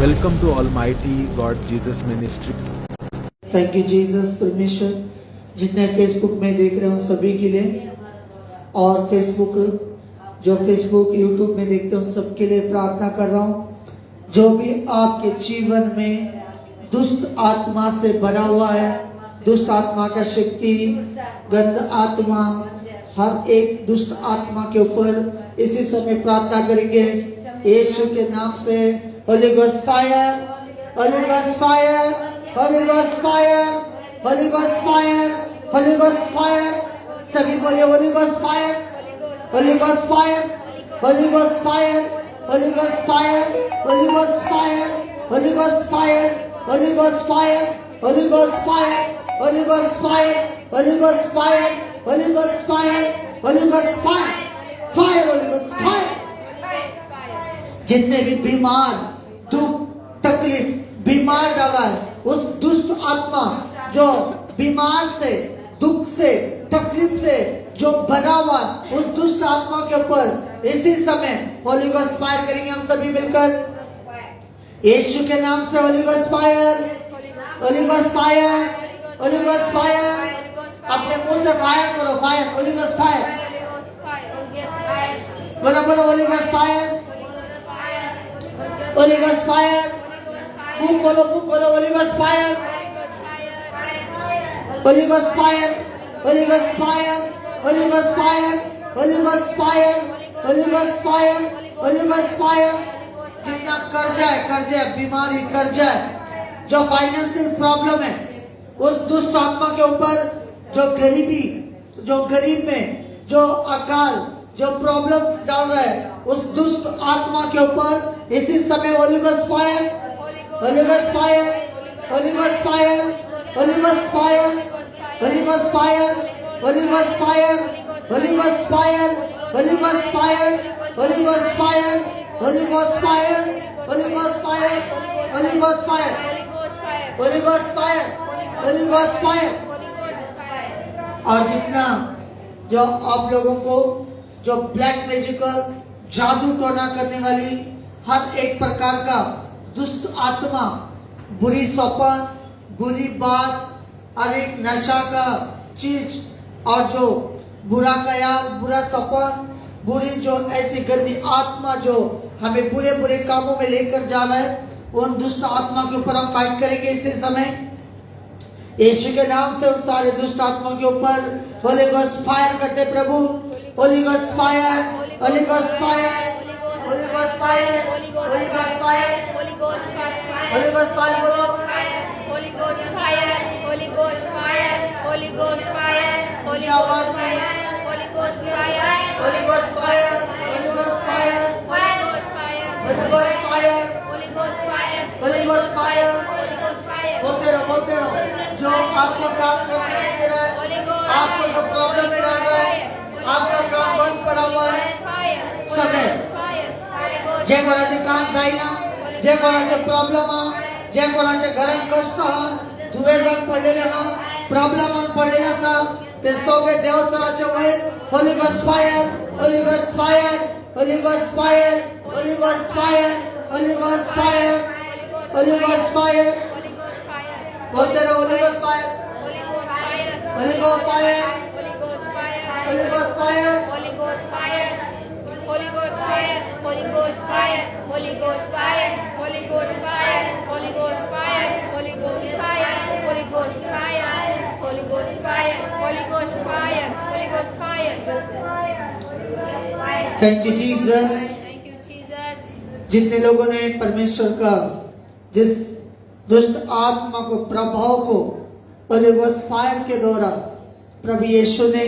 Welcome to Almighty God Jesus Ministry. Thank you Jesus. परमेश्वर जितने Facebook में देख रहे हो सभी के लिए, और फेसबुक यूट्यूब में देखते हो सबके लिए प्रार्थना कर रहा हूँ। जो भी आपके जीवन में दुष्ट आत्मा से भरा हुआ है, दुष्ट आत्मा का शक्ति, गंद आत्मा, हर एक दुष्ट आत्मा के ऊपर इसी समय प्रार्थना करेंगे यीशु के नाम से। Holi Ghost fire, Holy Ghost fire, Holy Ghost fire, Holy Ghost fire, Holy Ghost fire. सभी बोलिए Holi Ghost fire, Holy Ghost fire, Holy Ghost fire, Holy Ghost fire, Holy Ghost fire, Holy Ghost fire, Holy Ghost fire, Holy Ghost fire, Holy Ghost fire, Holy Ghost fire, Holy Ghost fire, Holy Ghost fire, fire, Holy Ghost fire. जितने भी बीमार, दुख, तकलीफ, बीमार डाला है, उस दुष्ट आत्मा जो बीमार से, दुख से, तकलीफ से जो भरा हुआ, उस दुष्ट आत्मा के ऊपर इसी समय होली गोस्ट फायर करेंगे हम सभी मिलकर यीशु के नाम से। Holi Ghost fire, Holy Ghost fire, Holy Ghost fire. अपने मुंह से फायर करो, फायर, होली गोस्ट फायर। बोलो बोलो Holi Ghost fire, Holy Ghost fire. मुंह खोलो, Holi Ghost fire, Holy Ghost fire, Holy Ghost fire, Holy Ghost fire, Holy Ghost fire, Holy Ghost fire, Holy Ghost fire. जितना कर्जा, बीमारी, कर्जा, जो फाइनेंशियल प्रॉब्लम है, उस दुष्ट आत्मा के ऊपर, जो गरीबी, जो गरीब में जो अकाल, जो प्रॉब्लम्स डाल रहा है, उस दुष्ट आत्मा के ऊपर इसी समय Holi Ghost fire, Holy Ghost fire, Holy Ghost fire, Holy Ghost fire, Holy Ghost fire, Holy Ghost fire, Holy Ghost fire, Holy Ghost fire, Holy Ghost fire, Holy Ghost fire, Holy Ghost fire, Holy Ghost fire, Holy Ghost fire, Holy Ghost fire. और जितना जो आप लोगों को जो black magical, जादू टोना करने वाली हर एक प्रकार का दुष्ट आत्मा, बुरी सौपन, बुरी बात, हर एक नशा का चीज, और जो बुरा ख्याल, बुरा सपन, बुरी जो ऐसी गंदी आत्मा जो हमें बुरे बुरे कामों में लेकर जाना है, उन दुष्ट आत्मा के ऊपर हम फाइट करेंगे इसी समय यीशु के नाम से। उन सारे दुष्ट आत्मा के ऊपर होली गोस्ट फायर करते प्रभु। Holy Ghost fire, Holy Ghost fire, Holy Ghost fire, Holy Ghost fire, Holy Ghost fire, Holy Ghost fire, Holy Ghost fire, Holy Ghost fire, Holy Ghost fire, Holy Ghost fire, Holy Ghost fire, Holi Ghost fire, Holy Ghost fire, Holy Ghost fire, Holi Ghost fire, Holy Ghost fire, Holi Ghost fire. Holy Ghost fire, बोलते रहो। जो आपको काम करने नहीं दे रहा है, Holy Ghost आपको जो प्रॉब्लम में डाल रहा है, आपका काम बंद पड़ा हुआ है, fire, सगळे fire, Holy Ghost जे कोणाचे काम जाईना, जे कोणाचे प्रॉब्लेम हा, जे कोणाचे घरात कष्ट हा, दुवे जण पडलेले हा, प्रॉब्लेम पडलेले असा, ते सगळे देवचराचे वयर Holi Ghost fire, Holy Ghost fire, Holy Ghost fire, Holy Ghost fire, Holy Ghost fire, Holy Ghost fire. Holy Ghost fire, बोलते रहो Holi Ghost fire, Holy Ghost fire, Holi Ghost fire, Holy Ghost fire, Holi Ghost fire. Holy Ghost fire, Holy Ghost fire, Holy Ghost fire, Holy Ghost fire, Holy Ghost fire, Holy Ghost fire, Holy Ghost fire, Holy Ghost fire, Holy Ghost fire, Holy Ghost fire, Holy Ghost fire. Thank you Jesus. Thank you, Jesus. जितने लोगों ने परमेश्वर का जिस दुष्ट आत्मा को, प्रभाव को होली गोस्ट फायर के द्वारा प्रभु यीशु ने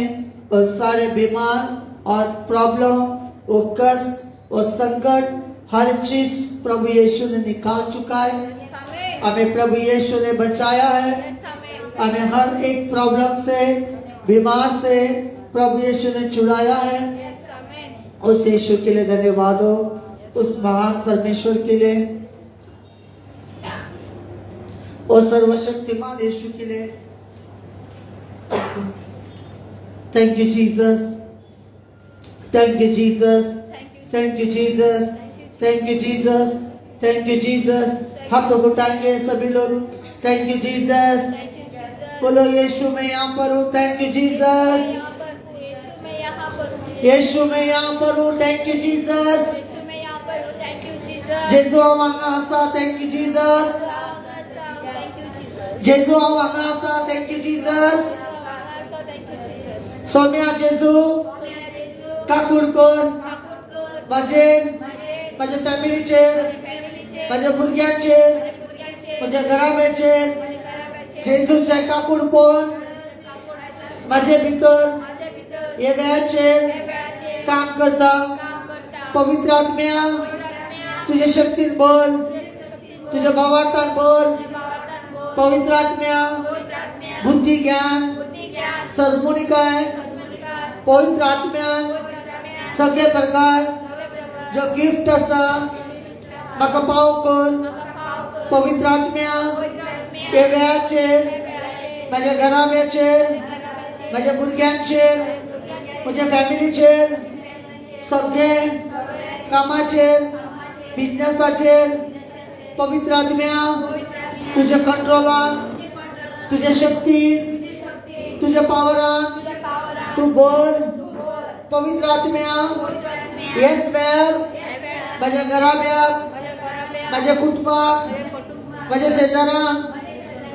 और सारे बीमार और प्रॉब्लम, वो कष्ट, वो संकट, हर चीज प्रभु यीशु ने निकाल चुका है। Amen. हमें प्रभु यीशु ने बचाया है। Yes, amen. हमें हर एक प्रॉब्लम से, बीमार से प्रभु यीशु ने छुड़ाया है। Yes, amen. उस यीशु के लिए धन्यवाद हो, उस महान परमेश्वर के लिए, उस सर्वशक्तिमान यीशु के लिए। Thank you Jesus, thank you Jesus, Thank you. Thank you Jesus, thank you Jesus, thank you Jesus. हाथों को उठाएंगे सभी लोग। Thank you Jesus. Thank you Jesus. बोलो यीशु मैं यहाँ पर हूँ। Thank you Jesus. यहाँ पर हूँ, यीशु मैं यहाँ पर हूँ। यीशु मैं यहाँ पर हूँ। Thank you Jesus. यीशु मैं यहाँ पर हूँ। Thank you Jesus. जेजू हांगा आसा। Thank you Jesus. Thank you Jesus. जेजू हांगा आसा। Thank you Jesus. Thank you Jesus. सोम्या जेजू जेजू काकूड कोर ठाकूर माझे माझे माझ्या फॅमिलीचेर फॅमिलीचे माझ्या भुरग्यांचेर भुरग्यांचे माझ्या घराब्याचेर घराब्याचे जेजूचे काकूड पोवन माझे भितर माझ्या भितर हे वेळाचेर या वेळाचे काम करता। काम करता। पवित्र आत्म्या आत्म्या तुझ्या शक्तीत बोल, तुझ्या भावार्थान बोल। भावार्थान बोल। पवित्र आत्म्या पवित्र आत्म्या बुद्धी ज्ञान बुद्धी ज्ञान सद्गुणिकाय सद्गुणिकार पवित्र आत्म्यान पवित्र आत्म्या सगळे प्रकार सगळे प्रकार जो गिफ्ट आसा म्हाका पाव कर। पाव कर। पवित्र आत्म्या पवित्र आत्म्या हे वेळाचेर या वेळाचे माझ्या घराब्याचेर घराब्याचे माझ्या भुरग्यांचेर भुरग्यांचे माझ्या फॅमिलीचेर सगळे कामाचेर बिझनेसाचेर पवित्र आत्म्या तुझ्या कंट्रोलान तुझ्या शक्तीन तुझ्या पावरान तुझ्या पावरान तू बोल। बोल। पवित्र आत्म्या पवित्र आत्म्या हेच वेळ या वेळात माझ्या घराब्याक माझ्या घराब्यात माझ्या कुटुंबाक माझ्या कुटुंबात माझ्या शेजारांक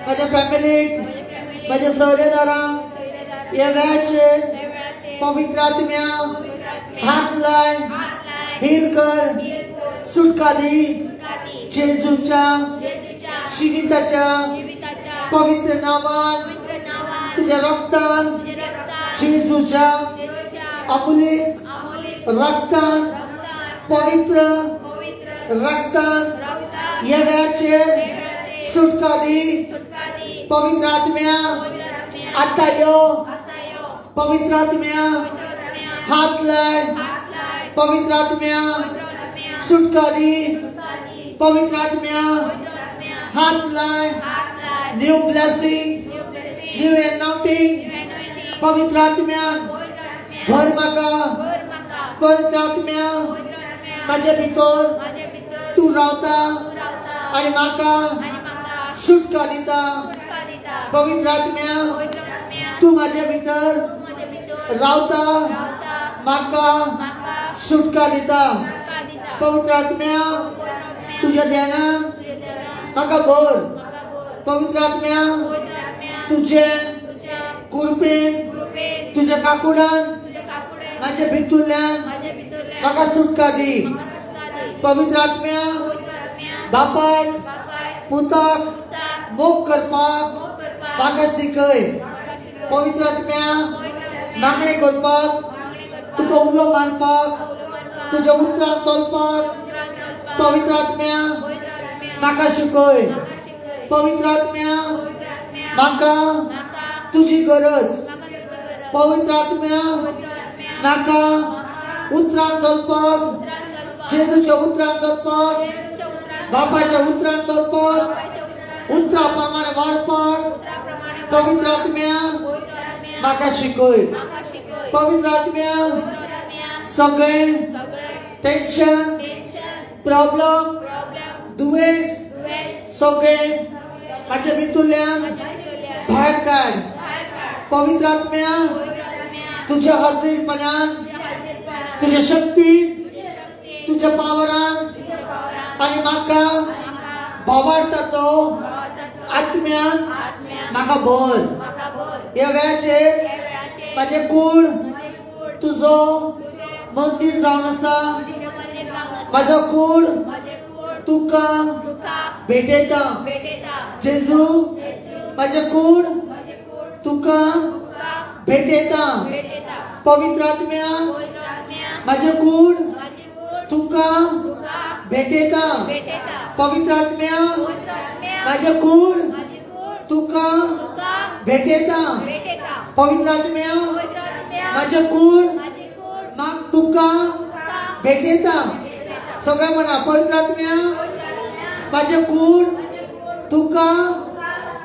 माझ्या फॅमिलीक माझ्या फॅमिली माझ्या सोयरेदारांक सोयरेदार या वेळाचेर या वेळाचे पवित्र आत्म्या पवित्र आत्म्या हात लाय हात लाय हील कर हील कर सुटका दी सुटकादी जेजूच्या जेजूच्या जीविताच्या जीविताच्या पवित्र नावात पवित्र नावात तुझ्या रक्तान तुझ्या रक्तात जेजूच्या जेजूच्या अमूलिक अमोलिक रक्तान रक्तात पवित्र पवित्र रक्तान रक्तात या वेळाचेर या वेळाचे सुटका दी सुटकादी पवित्र आत्म्या पवित्र आत्म्या आता यो आता यो पवित्र आत्म्या पवित्र आत्म्या हात लाय हात लाय पवित्र आत्म्या पवित्र आत्म्या सुटका दी सुटकादी पवित्र आत्म्या पवित्र आत्म्या हात लाय हात लाय new blessing new blessing new anointing new anointing पवित्र आत्म्या पवित्र आत्म्या भर म्हाका वर माता पवित्र आत्म्या पवित्र आत्म्या माझ्या भितर माझ्या भितर तू रावता तू रावता आणि म्हाका आणि म्हाका सुटका दिता। सुटका दिता। पवित्र आत्म्या पवित्र आत्म्या तू माझ्या भितर तू माझ्या भितर रावता रावता म्हाका म्हाका सुटका दिता। सुटका दिता। पवित्र आत्म्या पवित्र आत्म्या तुझ्या ध्यानान तुझ्या देवान म्हाका भर। म्हाका बोल। पवित्र आत्म्या पवित्र आत्म्या तुझे तुझ्या कृपेन कृपेन तुझ्या काकुडान तुझ्या काकुडे माझ्या भितुरल्यान माझ्या भितरल्या म्हाका सुटका दी। म्हाका सुटका दी। पवित्र आत्म्या पवित्र आत्म्या बापाय बापाय पुताक पुताक मोग करपाक मोग करपाक म्हाका शिकय। म्हाका शिकय। पवित्र आत्म्या पवित्र आत्म्या मागणे करपाक मागणी करपाक तुका उलो मारपाक कौल मारपाक तुझ्या उतरात चलपाक उतरान चलपाक पवित्र आत्म्या पवित्र आत्म्या म्हाका शिकय। म्हाका शिकय। पवित्र आत्म्या पवित्र आत्म्या म्हाका म्हाका तुझी गरज। म्हाका तुझी गरज। पवित्र आत्म्या पवित्र आत्म्या म्हाका म्हाका उतरात चलपाक उतरान चलपाक जेजूच्या उतरात चलपाक जेजूच्या उतरान बापाच्या उतरात चलपाक बापाच्या उतरान उतरा प्रमाणे वाढपाक उतराप्रमाणे पवित्र आत्म्या पवित्र आत्म्या म्हाका शिकय। म्हाका शिकय। पवित्र आत्म्या पवित्र आत्म्या सगळे सगळे टेन्शन टेन्शन प्रॉब्लेम प्रॉब्लेम दुयेंस दुयेंस सगळे सगळे माझ्या भितुरल्यान माझ्या भितरल्या भायर काड। बाहेर काढ। पवित्र आत्म्या पवित्र आत्म्या तुझ्या हजीरपणान तुझ्या हाजीरपणान तुझ्या शक्तीन तुझ्या शक्तीन तुझ्या पावरान तुझ्या पावरान आणि म्हाका म्हाका भावार्थाचो भावार्थाचो आत्म्यान आत्म्या म्हाका बोल। म्हाका बोल। या वेळाचेर या वेळाचे माझे कुळ माझे कूळ तुझो तुझे मंदिर जावन आसा। तुझे मंदिर जावन आसा। माझो कुळ माझे कूळ तुका तुका भेटयता। भेटयता। जेजू जेजू माझे कुळ माझे कूळ तुका तुका भेटयता। भेटयता। पवित्र आत्म्या पवित्र आत्म्या माझे कुळ माझे कूळ तुका तुका भेटयता। भेटयता। पवित्र आत्म्या पवित्र आत्म्या माझे कुळ माझे कूळ तुका तुका भेटयता। भेटयता। पवित्र आत्म्या पवित्र आत्म्या माझे कुळ माझे कूळ माग तुका तुका भेटयता। भेटयता। सगळे म्हणा पवित्र आत्म्या पवित्र आत्म्या माझे कुळ माझे कूळ तुका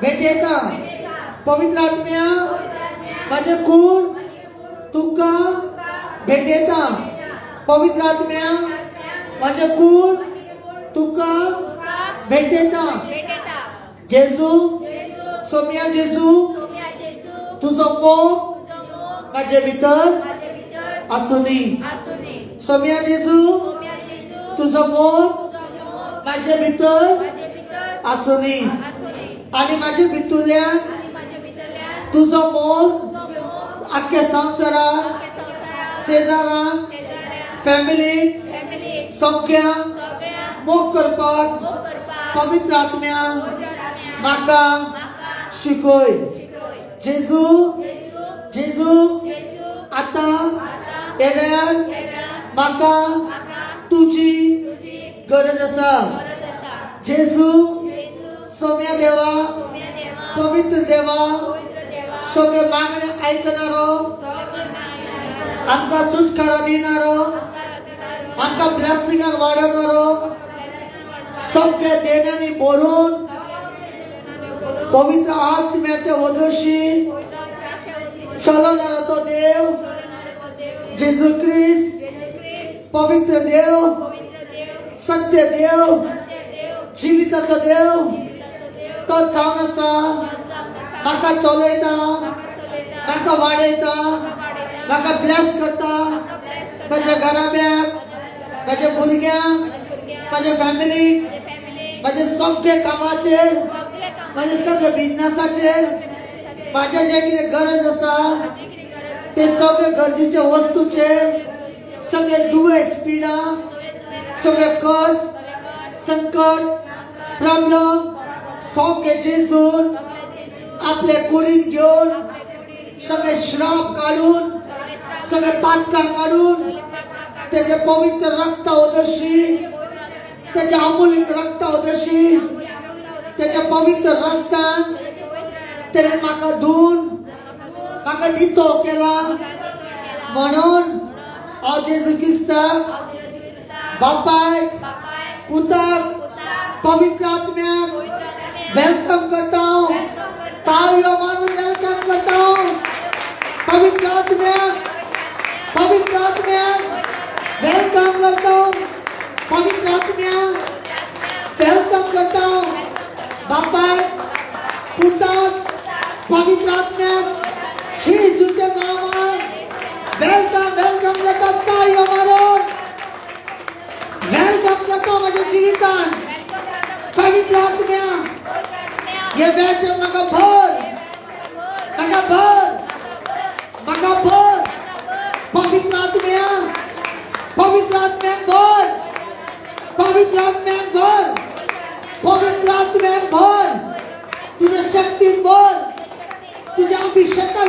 भेटयता। पवित्र आत्म्या पवित्र आत्म्या माझे कुळ तुका भेटयता। पवित्र आत्म्या माझे कुळ तुका तुका भेटेता भेटेता जेजू जेजू सोम्या जेजू सोम्या जेजू तुझो मोग तुझो मोग माझे भितर माझे भितर आसुनी आसुनी सोम्या जेजू सोम्या जेजू तुझो मोग तुझो मोग माझे भितर माझे भितर आसुनी आसुनी आणि माझे भितुल्या आणि माझे भितरल्या तुझो मोग तुझो मोग आख्या संवसाराक आख्या संवसाराक शेजाराक शेजाऱ्या फॅमिली फॅमिली सगळ्या सगळ्या मोग करपाक मोग करपाक पवित्र आत्म्या पवित्र आत्म्या म्हाका म्हाका शिकय शिकय जेजू जेजू जेजू जेजू आता आता हे वेळार हे वेळार म्हाका म्हाका तुझी तुझी गरज आसा गरज आसा जेजू जेजू सोम्या देवा सोम्या देवा पवित्र देवा पवित्र देवा सगळे मागणे ऐकणारो सगळ्यांना आमकां सुटकारा दिनारो आमकां ब्लेसिंगान वाडवणारो सगळ्या देण्यानी भरून पवित्र आत्म्याच्या वदोशी चलवणारा तो देव जेजू ख्रिस्त पवित्र देव सत्य देव जिविताचो देव तो जावन आसा म्हाका चलयता म्हाका वाडयता म्हाका ब्लेस करता माझ्या घराब्याक माझ्या भुरग्यांक माझ्या फॅमिलीक माझ्या सगळे कामाचेर माझ्या सगळे बिझनेसाचेर माझ्या जे कितें गरज आसा ते सगळे गरजेचे वस्तूचेर सगळे दुयेंस पिडा सगळे कस संकट प्रॉब्लेम सगळे जेजून आपले कुडीत घेवन सगळे श्राप काढून सगळे पातकां काढून त्याचे पवित्र रक्त उदर्शी त्याच्या अमूल्य रक्त उदर्शी त्याच्या पवित्र रक्तान त्याने म्हाका धुवन म्हाका नितो केला म्हणून हांव जेजू क्रिस्ताक बापाय पुताक पवित्र आत्म्याक वेलकम करता ताळयो मारून वेलकम करता पवित्र आत्म्याक वेलकम करता पवित्र आत्म्याक वेलकम करता बापाय पुताक पवित्र आत्म्याक जेजूच्या नावान वेलकम करता ताळयो मारून वेलकम करता माझ्या जिवितान पवित्र आत्म्या हे वेळाचेर म्हाका भर पवित्र आत्म्याक भर पवित्र आत्म्याक भर तुझ्या शक्तीन भर तुझ्या अभिषेकान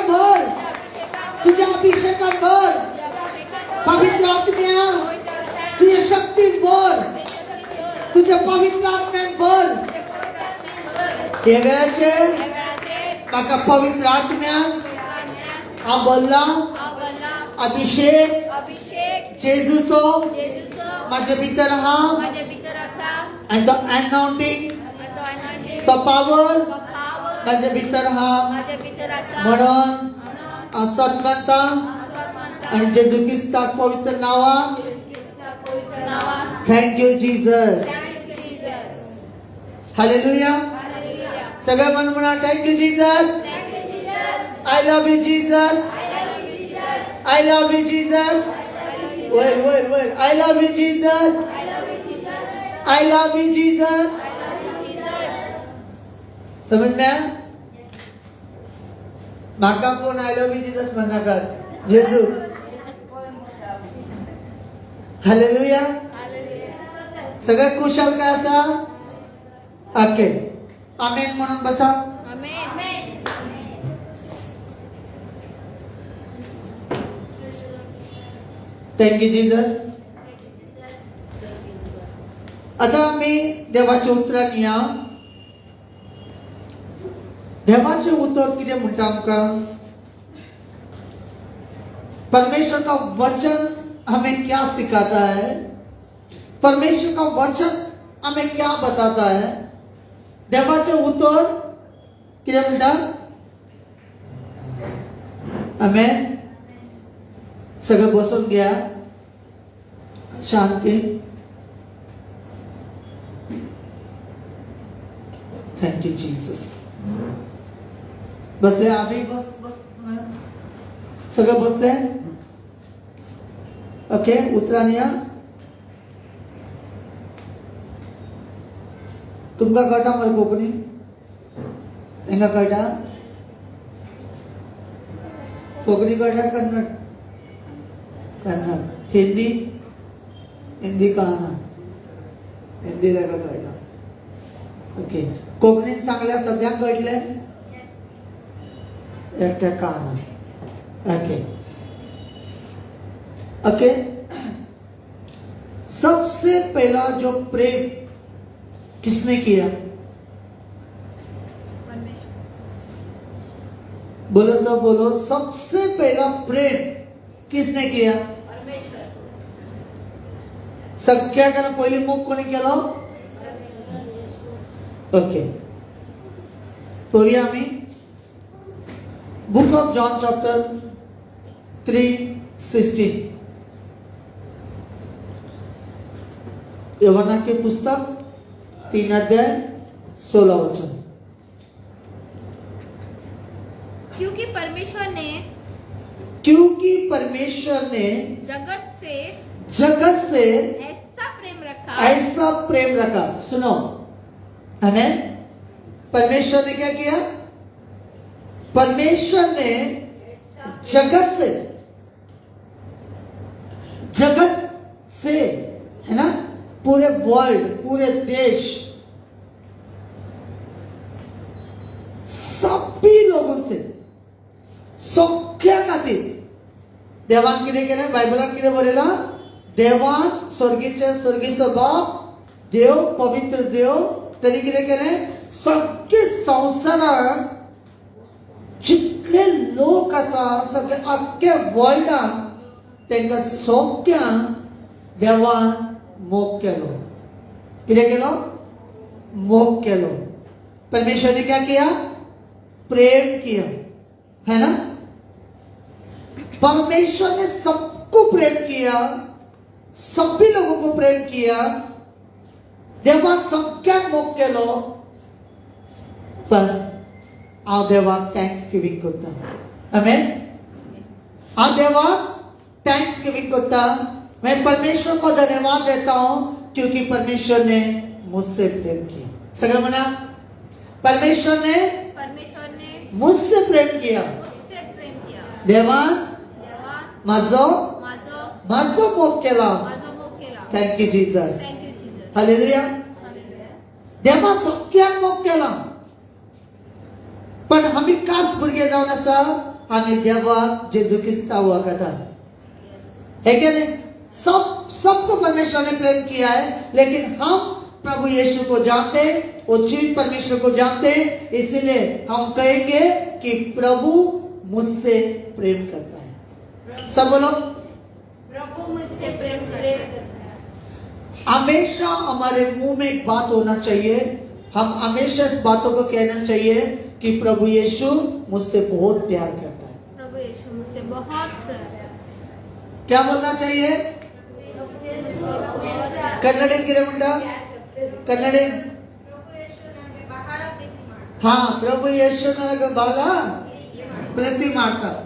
भर पवित्र आत्म्या तुझ्या शक्तीन भर तुझ्या पवित्र आत्म्यान भर हे वेळाचेर म्हाका पवित्र आत्म्यान हांव बोल्ला अभिषेक जेजूचो माझ्या भितर आहा आनी तो एनाउंटिंग तो पावर माझ्या भितर आहा म्हणून हांव सत म्हणटा आनी जेजू क्रिस्ताक पवित्र नांवां थँक यू जीसस हालेलुया सगळे म्हणा thank you Jesus I love you Jesus I love you, Jesus. Wait. I love you, Jesus. I love you, Jesus. समझ में आया? माका कोण I love you, Jesus म्हणा का? जेजू. हालेलुया. सगळे कुशल काय असा? ओके. आमेन म्हणून बसा. Thank you Jesus. आता मी देवाच्या उतरान या. देवाचे उतर किती म्हणटा आमकां? परमेश्वर का वचन हमें क्या सिखाता है? परमेश्वर का वचन हमें क्या बताता है? देवाचे उतर किती म्हणटा? आमेन. सगळं बसून घ्या. शांती. Thank you Jesus. बसले आम्ही बस बस सगळं बसले. ओके उतरान या. तुमका कळटा मरे कोंकणी? तांकां कळटा? कोंकणी कळटा? कन्नड? कन्नड. हिंदी? हिंदी कळना. हिंदी ताका कळटा. ओके कोंकणीन सांगल्यार सगळ्यांक कळटलें? एकट्याक कळना. Okay okay. सबसे पहला जो प्रेम किसने किया? बोलो सब बोलो. सबसे पहला प्रेम किसने किया? सगळ्याकडे पहिली मोग कोणी केलो? ओके पळोवया आमी बुक ऑफ जॉन चॅप्टर 3:16. यूहन्ना के पुस्तक 3:16. क्योंकि परमेश्वर ने जगत से ऐसा प्रेम रखा. सुनो हमें परमेश्वर ने क्या किया? परमेश्वर ने जगत से है ना पूरे वर्ल्ड पूरे देश सभी लोगों से सौख्या खातीर देवान कितें केलें? बायबलान कितें बरयलां? देवान स्वर्गीचो बाप देव पवित्र देव तरी कितें केलें? सगळे संवसारान जितले लोक आसा सगळे आख्खे वर्ल्डान तांकां सगळ्यांक देवान मोग केलो. कितें केलो? मोग केलो. परमेश्वर ने क्या किया? प्रेम किया. है ना? परमेश्वर ने सबको प्रेम किया. सभी लोगों को प्रेम किया. देवान सगळ्यांक मोग केलो. पण हांव देवाक थँक्स गिविंग करता. आमेन. हांव देवाक थैंक्स गिविंग करता. मैं परमेश्वर को धन्यवाद देता हूं क्योंकि परमेश्वर ने मुझसे प्रेम किया. सगळं म्हणा परमेश्वर ने मुझसे प्रेम किया. देवान माझो मोग केला. Thank you Jesus. हालेलुया. देवान सगळ्यांक मोग केला. पण आम्ही काच भुरगे जावन आसा आम्ही देवाक जेजू क्रिस्ता वळखता. है क्या नहीं? सबको परमेश्वर ने प्रेम किया है लेकिन हम प्रभु यीशु को जानते, वो जीवित परमेश्वर को जानते, इसीलिए हम कहेंगे कि प्रभु मुझसे प्रेम करता है. सब बोलो प्रभु मुझसे प्रेम करता है. हमेशा हमारे मुंह में एक बात होना चाहिए. हम हमेशा इस बातों को कहना चाहिए कि प्रभु यीशु मुझसे बहुत प्यार करता है. प्रभु यीशु मुझसे बहुत प्यार. क्या बोलना चाहिए? कन्नडीत किती म्हणता? कन्नडीत हा प्रभु येशू ನನಗೆ ಬಹಳ ಪ್ರೀತಿ ಮಾಡ್ತಾರೆ.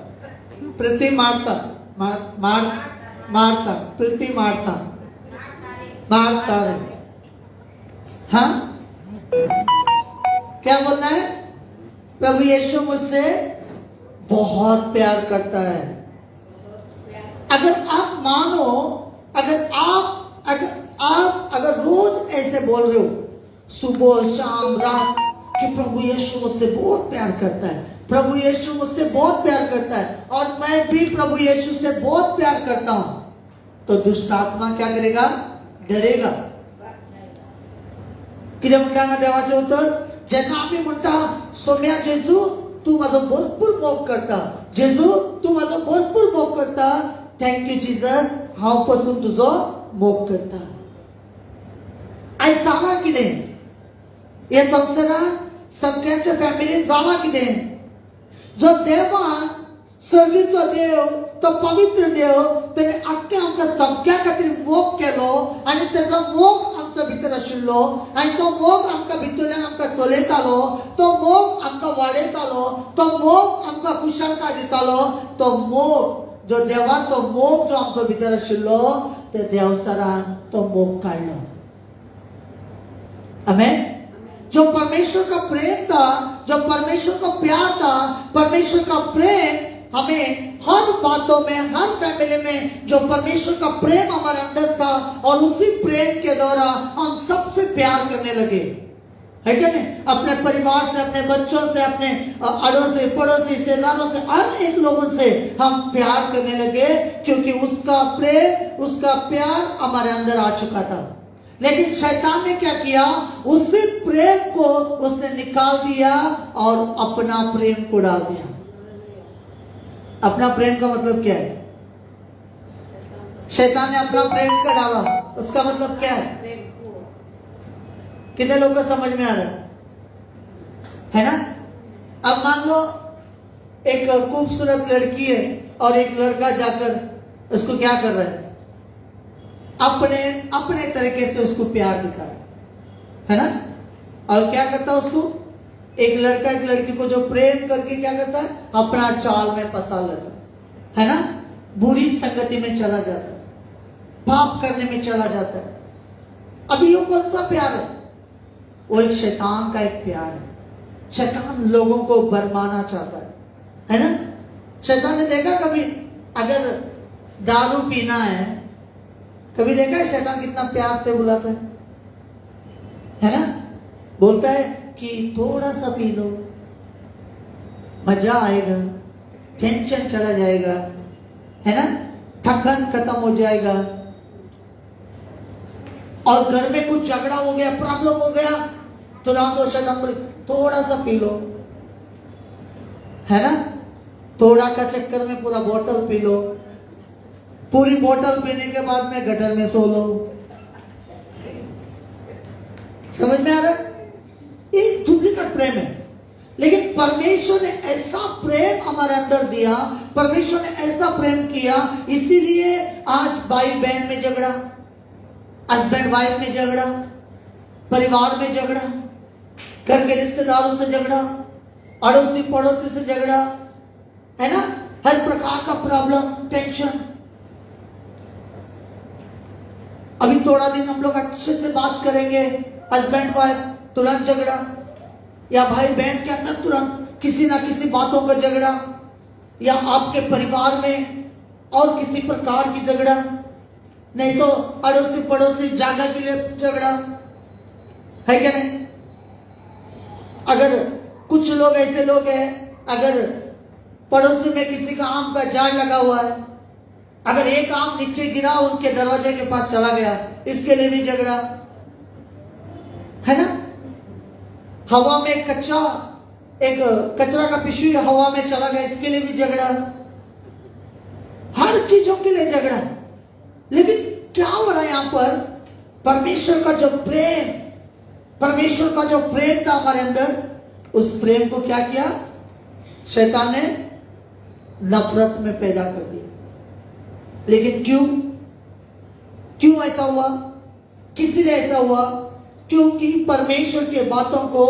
ಪ್ರೀತಿ ಮಾಡ್ತಾರೆ. हाँ क्या बोलना है? प्रभु यीशु मुझसे बहुत प्यार करता है. अगर आप मानो, अगर रोज ऐसे बोल रहे हो सुबह शाम रात कि प्रभु यीशु मुझसे बहुत प्यार करता है, प्रभु यीशु मुझसे बहुत प्यार करता है और मैं भी प्रभु यीशु से बहुत प्यार करता हूं, तो दुष्ट आत्मा क्या करेगा? डरेगा. किती म्हणता ना देवाचे उत्तर? जेव्हा आम्ही म्हणता सोम्या जेजू तू माझं भरपूर मोग करता, जेजू तू माझं भरपूर मोग करता, थँक्यू जीसस हांव पासून तुझो मोग करता. आयज जाला कितें? हे संवसारान सगळ्यांच्या फॅमिलीन जाला कितें? जो देवान सर्वीचो देव तो पवित्र देव त्याने आख्या आमकां सगळ्या खातीर मोग केलो आणि त्याचा मोग आमच्या भितर आशिल्लो आनी तो मोग आमकां भितरल्यान आमकां चलयतालो, तो मोग आमकां वाडयतालो, तो मोग आमकां कुशळटाय दितालो, तो मोग जो देवाचो मोग जो आमचो भितर आशिल्लो ते देवचारान तो मोग काडलो. आमेन. जो परमेश्वर का प्रेम था, जो परमेश्वर का प्यार था, परमेश्वर का प्रेम हमें हर बातों में, हर फैमिली में जो परमेश्वर का प्रेम हमारे अंदर था और उसी प्रेम के द्वारा हम सबसे प्यार करने लगे. है क्या नहीं? अपने परिवार से, अपने बच्चों से, अपने अड़ोसी पड़ोसी रिश्तेदारों से, हर एक लोगों से हम प्यार करने लगे क्योंकि उसका प्रेम, उसका प्यार हमारे अंदर आ चुका था. लेकिन शैतान ने क्या किया? उसी प्रेम को उसने निकाल दिया और अपना प्रेम को डाल दिया. अपना प्रेम का मतलब क्या है? शैतान ने अपना प्रेम का डाला, उसका मतलब क्या है? कितने लोगों को समझ में आ रहा है ना? अब मान लो एक खूबसूरत लड़की है और एक लड़का जाकर उसको क्या कर रहा है? अपने अपने तरीके से उसको प्यार दिखा है ना? और क्या करता है उसको? एक लड़का एक लड़की को जो प्रेम करके क्या करता है? अपना चाल में फंसा लेता है ना? बुरी संगति में चला जाता है, पाप करने में चला जाता है. अभी ये कौन सा प्यार है? वो एक शैतान का एक प्यार है. शैतान लोगों को बरमाना चाहता है ना? शैतान ने देखा कभी अगर दारू पीना है, कभी देखा है शैतान कितना प्यार से बुलाता है ना? बोलता है कि थोड़ा सा पी लो, मजा आएगा, टेंशन चला जाएगा, है ना? थकन खत्म हो जाएगा. और घर में कुछ झगड़ा हो गया, प्रॉब्लम हो गया, तो राम शैतान बोले थोड़ा सा पी लो, है ना? थोड़ा का चक्कर में पूरा बोतल पी लो, पूरी बोतल पीने के बाद में गटर में सो लो. समझ में आ रहा है? ये डुप्लीकेट प्रेम है. लेकिन परमेश्वर ने ऐसा प्रेम हमारे अंदर दिया, परमेश्वर ने ऐसा प्रेम किया, इसीलिए आज भाई बहन में झगड़ा, हस्बैंड वाइफ में झगड़ा, परिवार में झगड़ा, घर के रिश्तेदारों से झगड़ा, अड़ोसी पड़ोसी से झगड़ा, है ना? हर प्रकार का प्रॉब्लम, टेंशन. अभी थोड़ा दिन हम लोग अच्छे से बात करेंगे, हस्बैंड वाइफ तुरंत झगड़ा, या भाई बहन के अंदर तुरंत किसी ना किसी बातों का झगड़ा, या आपके परिवार में और किसी प्रकार की झगड़ा, नहीं तो अड़ोसी पड़ोसी जागा के लिए झगड़ा, है क्या नहीं? अगर कुछ लोग ऐसे लोग हैं, अगर पड़ोसी में किसी का आम का झाड़ लगा हुआ है, अगर एक आम नीचे गिरा उनके दरवाजे के पास चला गया, इसके लिए भी झगड़ा, है ना? हवा में एक कचरा का पिशवी हवा में चला गया, इसके लिए भी झगड़ा. हर चीजों के लिए झगड़ा. लेकिन क्या हो रहा है यहां पर? परमेश्वर का जो प्रेम, परमेश्वर का जो प्रेम था हमारे अंदर, उस प्रेम को क्या किया? शैतान ने नफरत में पैदा कर दिया. लेकिन क्यों ऐसा हुआ? किस लिए ऐसा हुआ? क्योंकि परमेश्वर के बातों को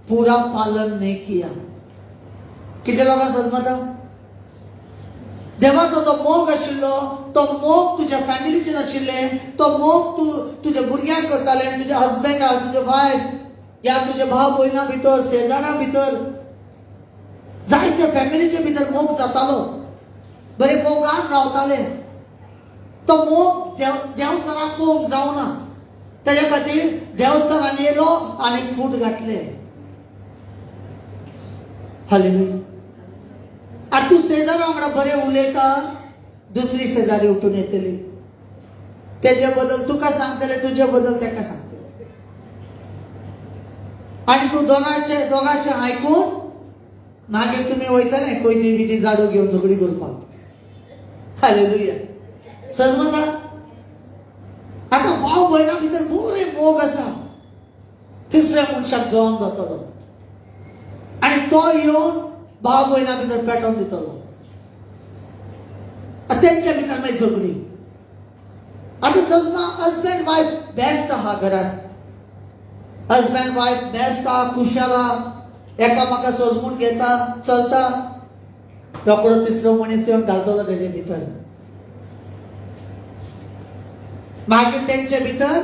पूरा पालन नहीं किया. किती लोकांना समजता? देवाचो तो मोग आशिल्लो, तो मोग तुझ्या फॅमिलीचे नाशिल्ले, तो मोग तू तुझ्या भुरग्यांक करताले, तुझ्या हस्बँडाक, तुझ्या वायफ, या तुझ्या भाव भयणा भितर, शेजारा भितर, जायत्या फॅमिलीचे भितर मोग जातालो. बरे मोगान रावताले. तो मोग देवचाराक मोग जावना. त्याच्या खातीर देवचारान येलो आनी फूट घातले. हालेलुया. आता तू शेजारा वांगडा बरे उलयता, दुसरी शेजारी उठून येतली. त्याच्या बद्दल तुका सांगतले, तुझ्या बद्दल त्याका सांगतले. आणि तू दोघांचे ऐकून मागे तुम्ही वयताले कोयती बिती झाडू घेऊन झगडी करपाक. हालेलुया. समजता? आता भाव भयणा भितर बरे मोग आसा. तिसऱ्या मनशाक जळोन जातलो आणि तो येवन भाव भयणा भितर पेटोवन दितलो. त्यांच्या भितर मागीर झगडी. आता समजा हजबंड वाईफ बेस्ट आहा घरात, हजबंड वाईफ बेस्ट आहा, खुशाल आहा, एकामेका समजून घेता चलता. रोकडो तिसरो मनीस येवन घालतलो तेजे भितर. मागीर तेंचे भितर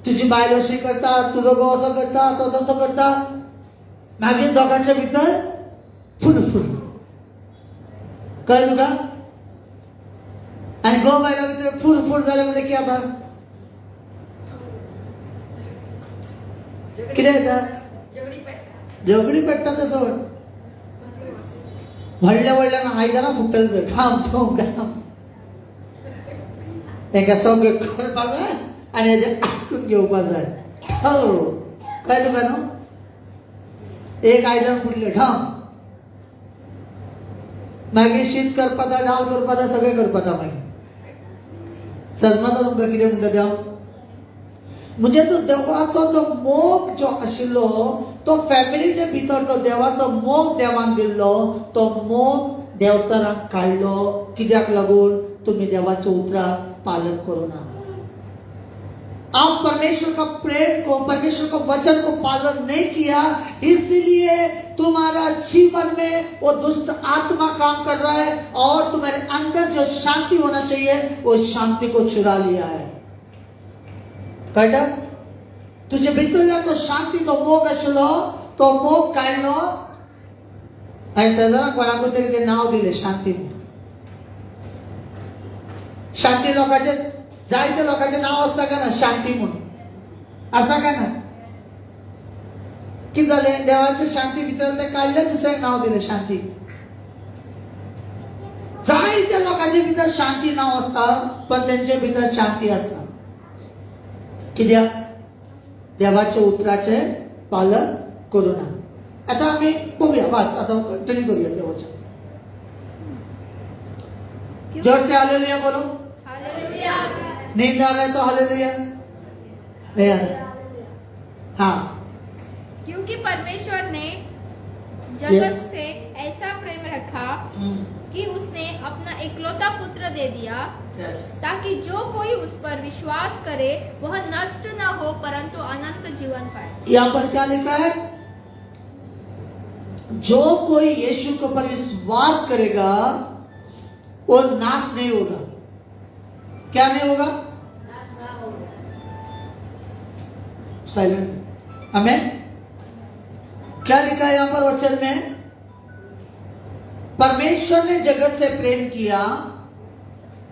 तुजी बायल अशी करता, तुजो घोव असो करता, तो तसो करता. मागीर दोगांच्या भितर फुरफुर. कळ्ळें तुका? आनी घोव बायला भितर फुरफुर जालें म्हणजे कितें जाता? कितें जाता? झगडी पेट्टा तें सोड. व्हडल्या व्हडल्यान आयदनां फुट्टले ठाम ठोम ठाम. तांकां सगळें करपाक जाय आनी हेजें आयकून घेवपाक जाय. हो कळ्ळें तुका न्हू? एक आयदन फुटलें ठाम. मागीर शीत करपा जाय, दाल करपा जाय, सगळें करपा जाय. मागीर समजता तुमकां कितें म्हणटा देव? म्हणजे तो देवाचो जो मोग जो आशिल्लो तो फॅमिलीच्या भितर तो देवाचो मोग देवान दिल्लो, तो मोग देवचाराक काडलो. कित्याक लागून? तुम्ही देवाच्या उतराक पालन करो ना. आप परमेश्वर का प्रेम को, परमेश्वर का वचन को पालन नहीं किया, इसलिए तुम्हारा जीवन में वो दुष्ट आत्मा काम कर रहा है और तुम्हारे अंदर जो शांति होना चाहिए वो शांति को चुरा लिया है. कळटा? तुझे भितरल्या तो शांती तो मोग आशिल्लो तो मोग काडलो आनी सदां कोणाक तरी ते नांव दिलें शांती. शांती लोकांचे जायते लोकांचे नाव आसता काय ना शांती म्हणून? आसा काय ना? कितें जालें? देवाचे शांती भितर ते काडले, दुसऱ्याक नाव दिलें शांती. जायत्या लोकांचे भितर शांती नाव आसता पण तेंचे भितर शांती आसता. कित्याक? देवाचे उतराचे पालन करू ना. आता आम्ही पळोवया, वाच आता कंटिन्यू करूया देवाचे. जोर से हालेलुया बोलो. हालेलुया. नींद आ रहा है तो हालेलुया नहीं आ रहा? हाँ. क्योंकि परमेश्वर ने जगत से ऐसा प्रेम रखा कि उसने अपना इकलौता पुत्र दे दिया ताकि जो कोई उस पर विश्वास करे वह नष्ट न हो परंतु अनंत जीवन पाए. यहाँ पर क्या लिखा है? जो कोई यीशु के ऊपर विश्वास करेगा वो नाश नहीं होगा. क्या नहीं होगा? साइलेंट. हमें क्या लिखा है यहाँ पर वचन में? परमेश्वर ने जगत से प्रेम किया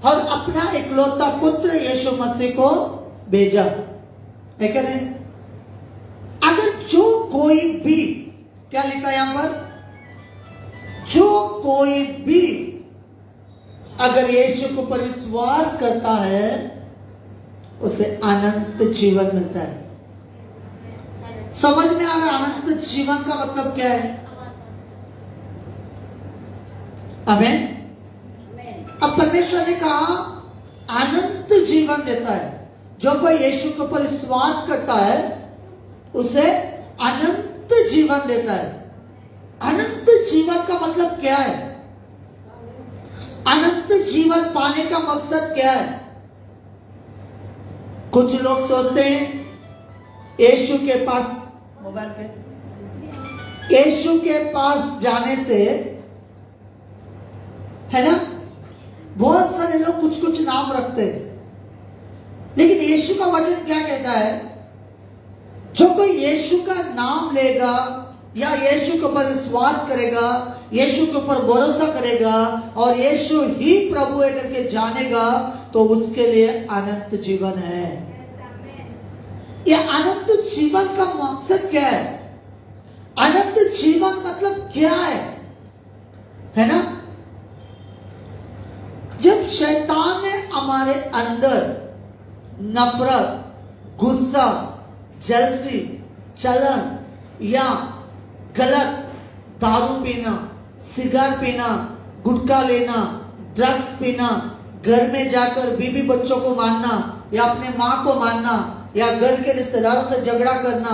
और अपना इकलौता पुत्र यीशु मसीह को भेजा. है क्या नहीं? अगर जो कोई भी, क्या लिखा है यहाँ पर? जो कोई भी अगर यीशु के ऊपर विश्वास करता है उसे अनंत जीवन मिलता है. समझ में आ रहा अनंत जीवन का मतलब क्या है? आमीन. अब परमेश्वर ने कहा अनंत जीवन देता है. जो कोई यीशु के ऊपर विश्वास करता है उसे अनंत जीवन देता है. अनंत जीवन का मतलब क्या है? अनंत जीवन पाने का मकसद क्या है? कुछ लोग सोचते हैं यीशु के पास, मोबाइल पे, यीशु के पास जाने से, है ना, बहुत सारे लोग कुछ कुछ नाम रखते हैं. लेकिन यीशु का वचन क्या कहता है? जो कोई यीशु का नाम लेगा या यीशु के ऊपर विश्वास करेगा, यीशु के ऊपर भरोसा करेगा और यीशु ही प्रभु है करके जानेगा तो उसके लिए अनंत जीवन है. यह अनंत जीवन का मकसद क्या है? अनंत जीवन मतलब क्या है ना? जब शैतान ने हमारे अंदर नफरत, गुस्सा, जलसी, चलन या गलत दारू पीना, सिगार पीना, गुटखा लेना, ड्रग्स पीना, घर में जाकर बीवी बच्चों को मारना या अपने माँ को मारना या घर के रिश्तेदारों से झगड़ा करना,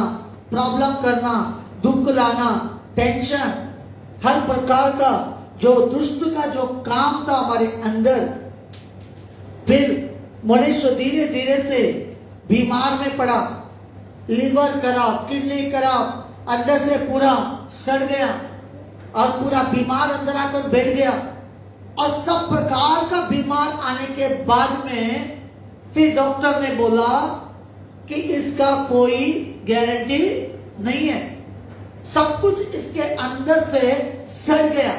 प्रॉब्लम करना, दुख लाना, टेंशन, हर प्रकार का जो दुष्ट का जो काम था हमारे अंदर, फिर मनुष्य धीरे धीरे से बीमार में पड़ा, लीवर खराब, किडनी खराब, अंदर से पूरा सड़ गया और पूरा बीमार अंदर आकर बैठ गया। और सब प्रकार का बीमार आने के बाद में फिर डॉक्टर ने बोला कि इसका कोई गारंटी नहीं है, सब कुछ इसके अंदर से सड़ गया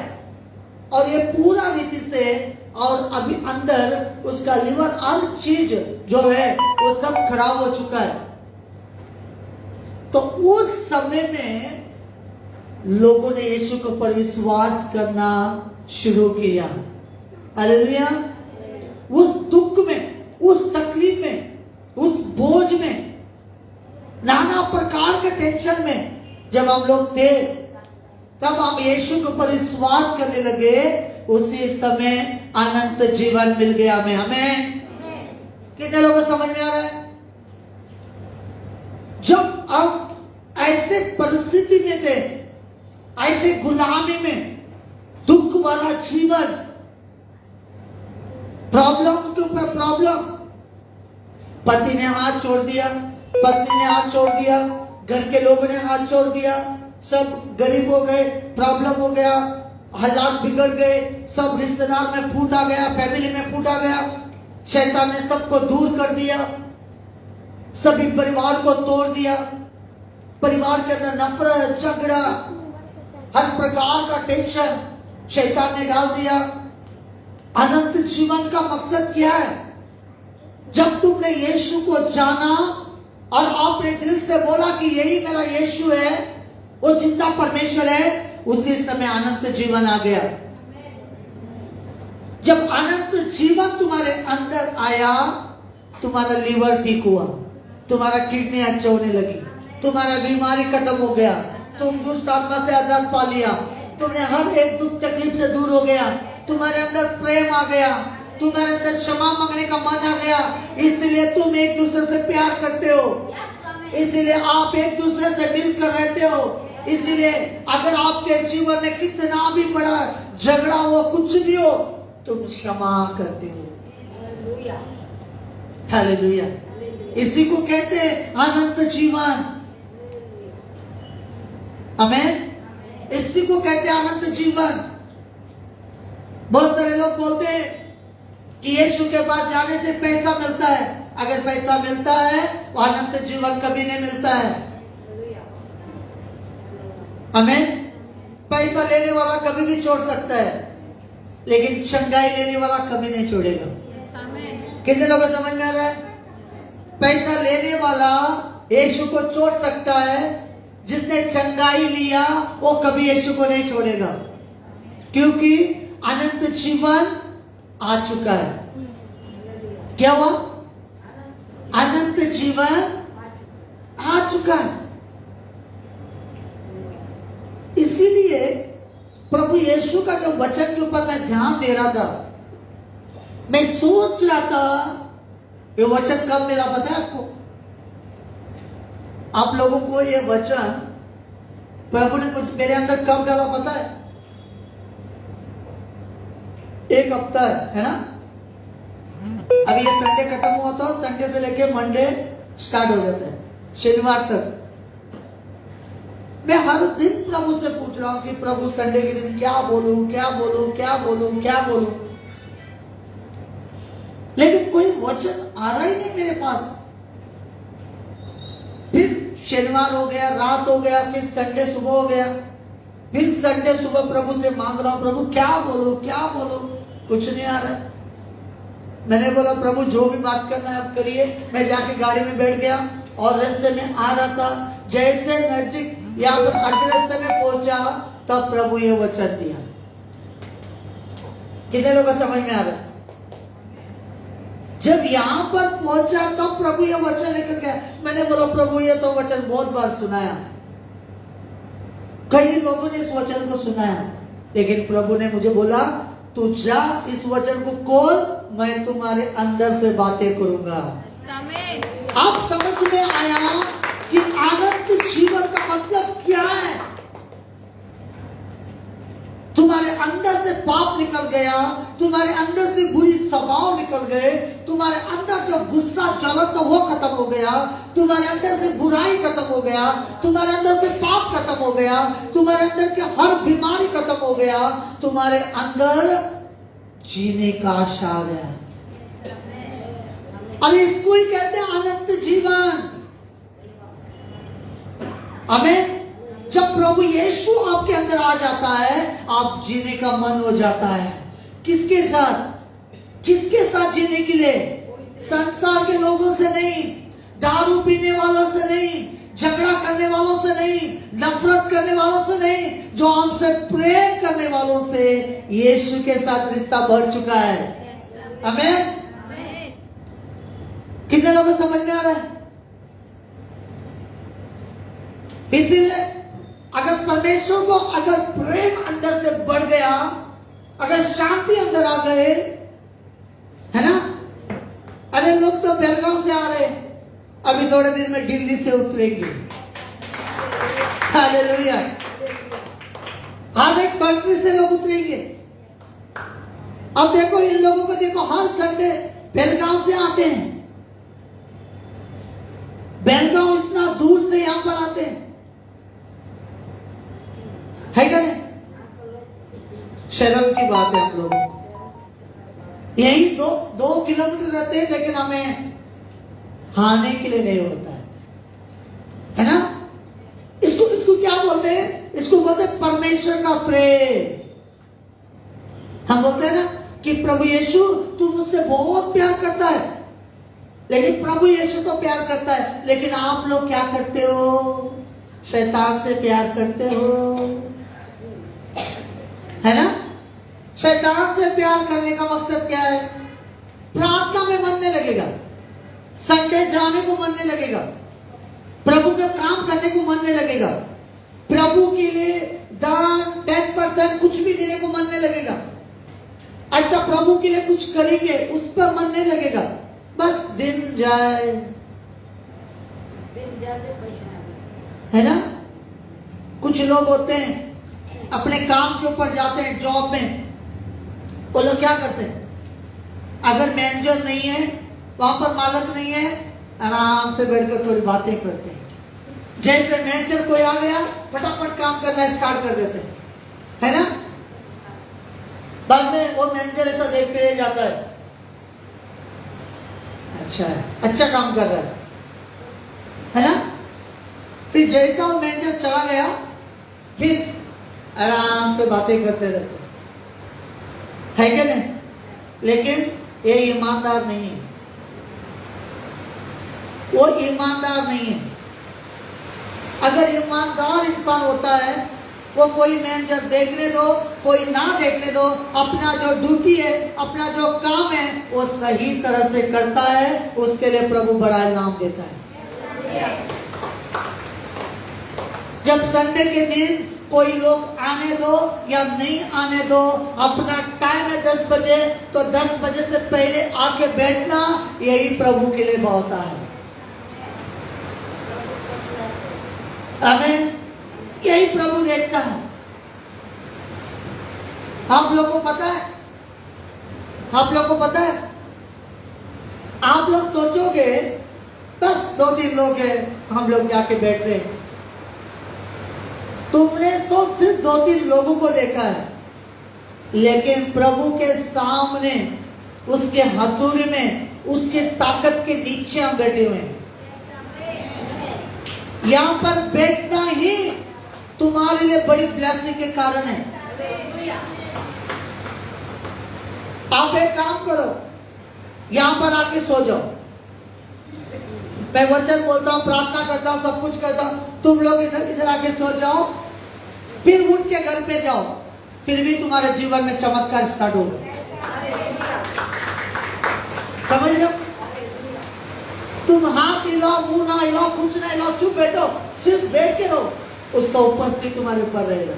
और ये पूरा रीति से, और अभी अंदर उसका लीवर हर चीज जो है वो सब खराब हो चुका है। तो उस समय में लोगों ने यीशु के ऊपर विश्वास करना शुरू किया। हालेलुया। उस दुख में, उस तकलीफ में, उस बोझ में, नाना प्रकार के टेंशन में जब हम लोग थे, तब हम यीशु के ऊपर विश्वास करने लगे, उसी समय अनंत जीवन मिल गया हमें। कितने लोगों को समझ में आ रहा है? जब हम ऐसे परिस्थिति में थे, ऐसे गुलामी में, दुख वाला जीवन, प्रॉब्लम के ऊपर प्रॉब्लम, पति ने हाथ छोड़ दिया, पत्नी ने हाथ छोड़ दिया, घर के लोगों ने हाथ छोड़ दिया, सब गरीब हो गए, प्रॉब्लम हो गया, हालात बिगड़ गए, सब रिश्तेदार में फूट आ गया, फैमिली में फूट आ गया, शैतान ने सबको दूर कर दिया, सभी परिवार को तोड़ दिया, परिवार के अंदर नफरत, झगड़ा, हर प्रकार का टेंशन शैतान ने डाल दिया। अनंत जीवन का मकसद क्या है? जब तुमने यीशु को जाना और अपने दिल से बोला कि यही मेरा यीशु है, वो जिंदा परमेश्वर है, उसी समय अनंत जीवन आ गया। जब अनंत जीवन तुम्हारे अंदर आया, तुम्हारा लीवर ठीक हुआ, तुम्हारा किडनी अच्छा होने लगी, तुम्हारा बीमारी खत्म हो गया, तुम दुष्ट आत्मा से आजाद पा लिया, तुमने हर एक दुख तकलीफ से दूर हो गया, तुम्हारे अंदर प्रेम आ गया, तुम्हारे अंदर क्षमा मांगने का मन आ गया, इसलिए तुम एक दूसरे से प्यार करते हो, इसलिए आप एक दूसरे से मिलकर रहते हो, इसलिए अगर आपके जीवन में कितना भी बड़ा झगड़ा हो, कुछ भी हो, तुम क्षमा करते हो। हालेलुया। इसी को कहते हैं अनंत जीवन। आमीन। इसी को कहते हैं अनंत जीवन। बहुत सारे लोग बोलते हैं कि यीशु के पास जाने से पैसा मिलता है। अगर पैसा मिलता है तो अनंत जीवन कभी नहीं मिलता है। आमीन। पैसा लेने वाला कभी भी छोड़ सकता है, लेकिन चंगाई लेने वाला कभी नहीं छोड़ेगा। कितने लोगों को समझ में आ रहा है? पैसा लेने वाला यीशु को छोड़ सकता है, जिसने चंगाई लिया वो कभी यीशु को नहीं छोड़ेगा, क्योंकि अनंत जीवन आ चुका है। क्या हुआ? अनंत जीवन आ चुका है। इसीलिए प्रभु यीशु का जो वचन के ऊपर मैं ध्यान दे रहा था, मैं सोच रहा था ये वचन कब मेरा, पता है आपको? आप लोगों को ये वचन प्रभु ने कुछ मेरे अंदर कब डाला पता है? एक हफ्ता है ना? अभी ये संडे खत्म हुआ था, संडे से लेके मंडे स्टार्ट हो जाता है, शनिवार तक। मैं हर दिन प्रभु से पूछ रहा हूं कि प्रभु संडे के दिन क्या बोलूं, क्या बोलूं, क्या बोलूं, क्या बोलूं, लेकिन कोई वचन आ रहा ही नहीं मेरे पास। फिर शनिवार हो गया, रात हो गया, फिर संडे सुबह हो गया, फिर संडे सुबह प्रभु से मांग रहा हूं, प्रभु क्या बोलूं, क्या बोलूं, कुछ नहीं आ रहा। मैंने बोला प्रभु जो भी बात करना है आप करिए। मैं जाके गाड़ी में बैठ गया और रास्ते में आ रहा था, जैसे नजदीक यहाँ पर अर्ध रास्ते में पहुंचा तब प्रभु ये वचन दिया। कितने लोगों को समझ में आ रहा? जब यहाँ पर पहुंचा तब प्रभु ये वचन लेकर गया। मैंने बोला प्रभु ये तो वचन बहुत बार सुनाया, कई लोगों ने इस वचन को सुनाया, लेकिन प्रभु ने मुझे बोला तू जा इस वचन को खोल, मैं तुम्हारे अंदर से बातें करूंगा। आप समझ में आया कि अनंत जीवन का मतलब क्या है? तुम तुम्हारे अंदर से पाप निकल गया, तुम्हारे अंदर से बुरी स्वभाव निकल गए, तुम्हारे अंदर जो गुस्सा जलन था वो खत्म हो गया, तुम्हारे अंदर से बुराई खत्म हो गया, तुम्हारे अंदर से पाप खत्म हो गया, तुम्हारे अंदर की हर बीमारी खत्म हो गया, तुम्हारे अंदर जीने का आशा आ गया। अरे इसको ही कहते हैं अनंत जीवन। आमीन। जब प्रभु यीशु आपके अंदर आ जाता है, आप जीने का मन हो जाता है। किसके साथ? किसके साथ जीने के लिए? संसार के लोगों से नहीं, दारू पीने वालों से नहीं, झगड़ा करने वालों से नहीं, नफरत करने वालों से नहीं, जो हमसे प्रेम करने वालों से यीशु के साथ रिश्ता बढ़ चुका है। आमीन। कितने लोगों को समझ में आ रहा है? इसीलिए अगर परमेश्वर को अगर प्रेम अंदर से बढ़ गया, अगर शांति अंदर आ गए, है ना? अरे लोग तो बेलगांव से आ रहे, अभी थोड़े दिन में दिल्ली से उतरेंगे। हालेलुया। हर एक कंट्री से लोग उतरेंगे। अब देखो इन लोगों को देखो, हर संडे बेलगांव से आते हैं। बेलगांव इतना दूर से यहां पर आते हैं, है क्या नहीं? शर्म की बात है हम लोग। यही 2 किलोमीटर रहते हैं, लेकिन हमें खाने के लिए नहीं होता है ना? इसको क्या बोलते हैं? इसको बोलते हैं परमेश्वर का प्रेम। हम बोलते हैं ना कि प्रभु यीशु तू मुझसे बहुत प्यार करता है, लेकिन प्रभु यीशु तो प्यार करता है, लेकिन आप लोग क्या करते हो? शैतान से प्यार करते हो, है ना? शैतान से प्यार करने का मकसद क्या है? प्रार्थना में मन नहीं लगेगा, संडे जाने को मन नहीं लगेगा, प्रभु का काम करने को मन नहीं लगेगा, प्रभु के लिए दान 10% कुछ भी देने को मन नहीं लगेगा। अच्छा प्रभु के लिए कुछ करेंगे, उस पर मन नहीं लगेगा, बस दिन जाए, है ना? कुछ लोग होते हैं अपने काम के ऊपर जाते हैं, जॉब में, वो लोग क्या करते हैं? अगर मैनेजर नहीं है, वहां पर मालिक नहीं है, आराम से बैठकर थोड़ी बातें करते हैं। जैसे मैनेजर कोई आ गया, फटाफट काम करना स्टार्ट कर देते हैं, है ना? बाद में वो मैनेजर ऐसा देखते ही जाता है, अच्छा है, अच्छा काम कर रहा है ना? फिर जैसा वो मैनेजर चला गया, फिर आराम से बातें करते रहते, है क्या नहीं? लेकिन ये ईमानदार नहीं है, वो ईमानदार नहीं है। अगर ईमानदार इंसान होता है, वो कोई मैनेजर देखने दो, कोई ना देखने दो, अपना जो ड्यूटी है, अपना जो काम है, वो सही तरह से करता है, उसके लिए प्रभु बड़ा इनाम देता है। जब संडे के दिन कोई लोग आने दो या नहीं आने दो, अपना टाइम है 10 बजे, तो 10 बजे से पहले आके बैठना, यही प्रभु के लिए बहुत है। आमीन। यही प्रभु देखता है। आप लोग को पता है, आप लोग को पता है, आप लोग सोचोगे बस 2-3 लोग हैं, हम लोग जाके बैठ रहे हैं। तुमने सिर्फ 2-3 लोगों को देखा है, लेकिन प्रभु के सामने, उसके हथौड़े में, उसके ताकत के नीचे हम बैठे हुए हैं। यहाँ पर बैठना ही तुम्हारे लिए बड़ी ब्लेसिंग के कारण है। आप एक काम करो, यहाँ पर आके सो जाओ। मैं वचन बोलता हूँ, प्रार्थना करता हूँ, सब कुछ करता हूँ, तुम लोग इधर आके सो जाओ, फिर उठ के घर पे जाओ, फिर भी तुम्हारे जीवन में चमत्कार स्टार्ट होगा। समझ रहे हो? तुम हाथ हिलाओ, मुंह ना हिलाओ, कुछ ना हिलाओ, चुप बैठो, सिर्फ बैठ के रहो, उसका उपस्थिति तुम्हारे ऊपर रहेगा,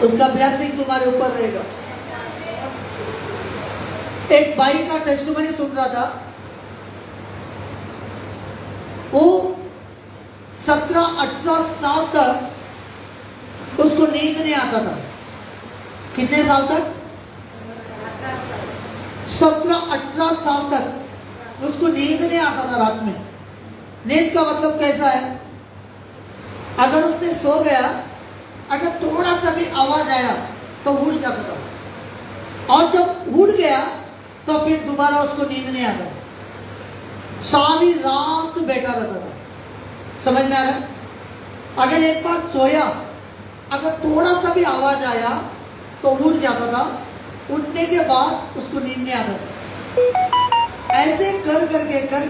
उसका ब्लेसिंग तुम्हारे ऊपर रहेगा। एक भाई का टेस्टिमनी सुन रहा था, वो 17-18 साल तक उसको नींद नहीं आता था। कितने साल तक? 17-18 साल तक उसको नींद नहीं आता था रात में। नींद का मतलब कैसा है? अगर उसने सो गया, अगर थोड़ा सा भी आवाज आया तो उठ जाता था, और जब उठ गया तो फिर दोबारा उसको नींद नहीं आता, सारी रात बैठा रहता था। समझ में आ रहा? अगर एक बार सोया, अगर थोड़ा सा भी आवाज आया तो उठ जाता था, उठने के बाद उसको नींद नहीं आता था। ऐसे कर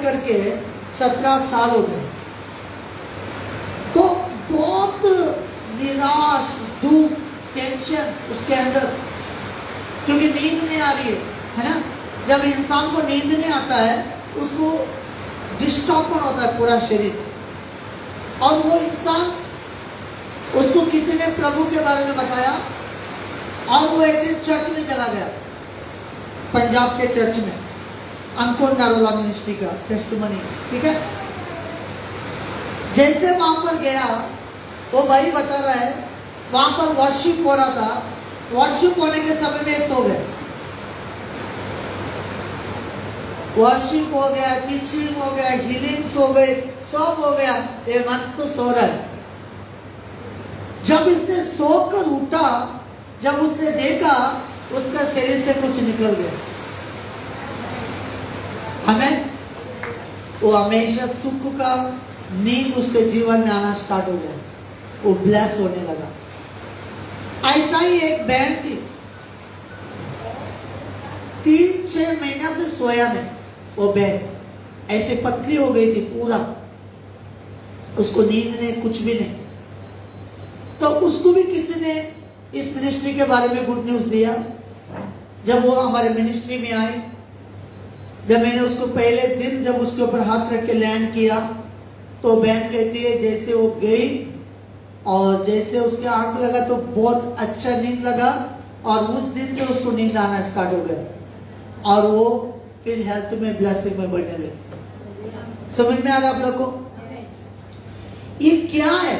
करके 17 साल हो गए। तो बहुत निराश, दुख, टेंशन उसके अंदर, क्योंकि नींद नहीं आ रही है ना? जब इंसान को नींद नहीं आता है, उसको डिस्टर्बन होता है पूरा शरीर। और वो इंसान, उसको किसी ने प्रभु के बारे में बताया, और वो एक दिन चर्च में चला गया, पंजाब के चर्च में, अंकुर नारोला मिनिस्ट्री का टेस्टिमनी, ठीक है। जैसे वहां पर गया, वो भाई बता रहा है, वहां पर वर्शिप हो रहा था, वर्शिप होने के समय में सो गए। वर्शिप हो गया, टीचिंग हो गया, हीलिंग्स हो गए, सब हो गया, ये मस्त तो सो रहा है। जब इसने सोकर उठा, जब उसने देखा, उसका शरीर से कुछ निकल गया। हमें वो हमेशा सुख का नींद उसके जीवन में आना स्टार्ट हो गया, वो ब्लेस होने लगा। ऐसा ही एक बहन थी, 3-6 महीना से सोया नहीं। वो बहन ऐसे पतली हो गई थी पूरा, उसको नींद नहीं, कुछ भी नहीं। तो उसको भी किसी ने इस मिनिस्ट्री के बारे में गुड न्यूज दिया। जब वो हमारे मिनिस्ट्री में आए, जब मैंने उसको पहले दिन जब उसके ऊपर हाथ रख के लैंड किया, तो बहन कहती है जैसे वो गई और जैसे उसके आंख लगा तो बहुत अच्छा नींद लगा, और उस दिन से उसको नींद आना स्टार्ट हो गया, और वो फिर हेल्थ में, ब्लेसिंग में बढ़ने लगे। समझ में आ रहा है आप लोग को? ये क्या है?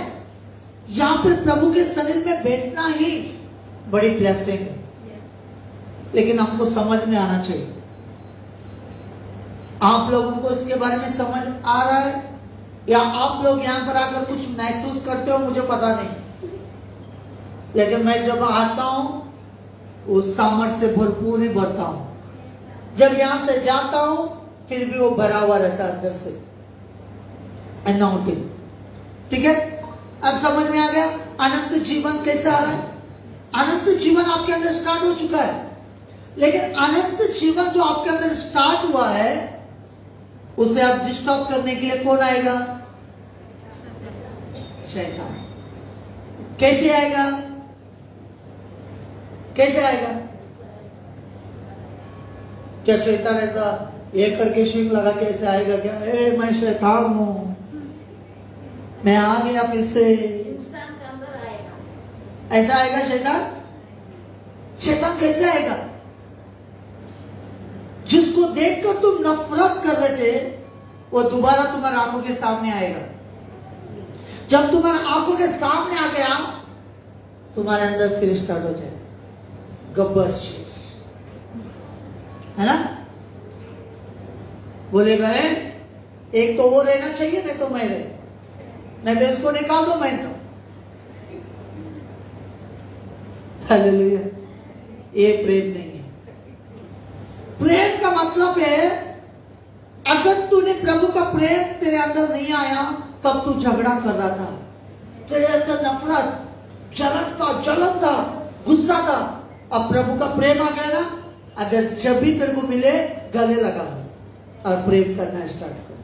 यहाँ पर प्रभु के शरीर में बैठना ही बड़ी ब्लेसिंग है, लेकिन हमको समझ में आना चाहिए। आप लोगों को इसके बारे में समझ आ रहा है, या आप लोग यहाँ पर आकर कुछ महसूस करते हो, मुझे पता नहीं। लेकिन मैं जब आता हूं उस सामर्थ्य से भरपूर ही भरता हूं। जब यहां से जाता हूं फिर भी वो भरा हुआ रहता है अंदर से, अनआउटेड। ठीक है, अब समझ में आ गया अनंत जीवन कैसे आ रहा है? अनंत जीवन आपके अंदर स्टार्ट हो चुका है, लेकिन अनंत जीवन जो आपके अंदर स्टार्ट हुआ है, उसे आप डिस्टर्ब करने के लिए कौन आएगा? शैतान। कैसे आएगा? कैसे आएगा? क्या शैतान ऐसा एक करके शिंग लगा के ऐसे आएगा क्या? ए मैं शैतान हूं, मैं आ गया फिर से, ऐसा आएगा शैतान? शैतान कैसे आएगा? जिसको देखकर तुम नफरत कर रहे थे, वो दोबारा तुम्हारी आंखों के सामने आएगा। जब तुम्हारी आंखों के सामने आ गया, तुम्हारे अंदर फिर स्टार्ट हो जाए गब्बर शेर, है ना? बोलेगा एक तो वो रहना चाहिए, नहीं तो मैं रहे, नहीं तो इसको निकाल दो, मैं तो। हालेलुया। ये प्रेम नहीं है। प्रेम का मतलब है, अगर तूने प्रभु का प्रेम तेरे अंदर नहीं आया, तब तू झगड़ा कर रहा था, तेरे अंदर नफरत, जलन था, गुस्सा था। अब प्रभु का प्रेम आ गया ना, अगर जब भी तेरे को मिले गले लगा और प्रेम करना स्टार्ट करो।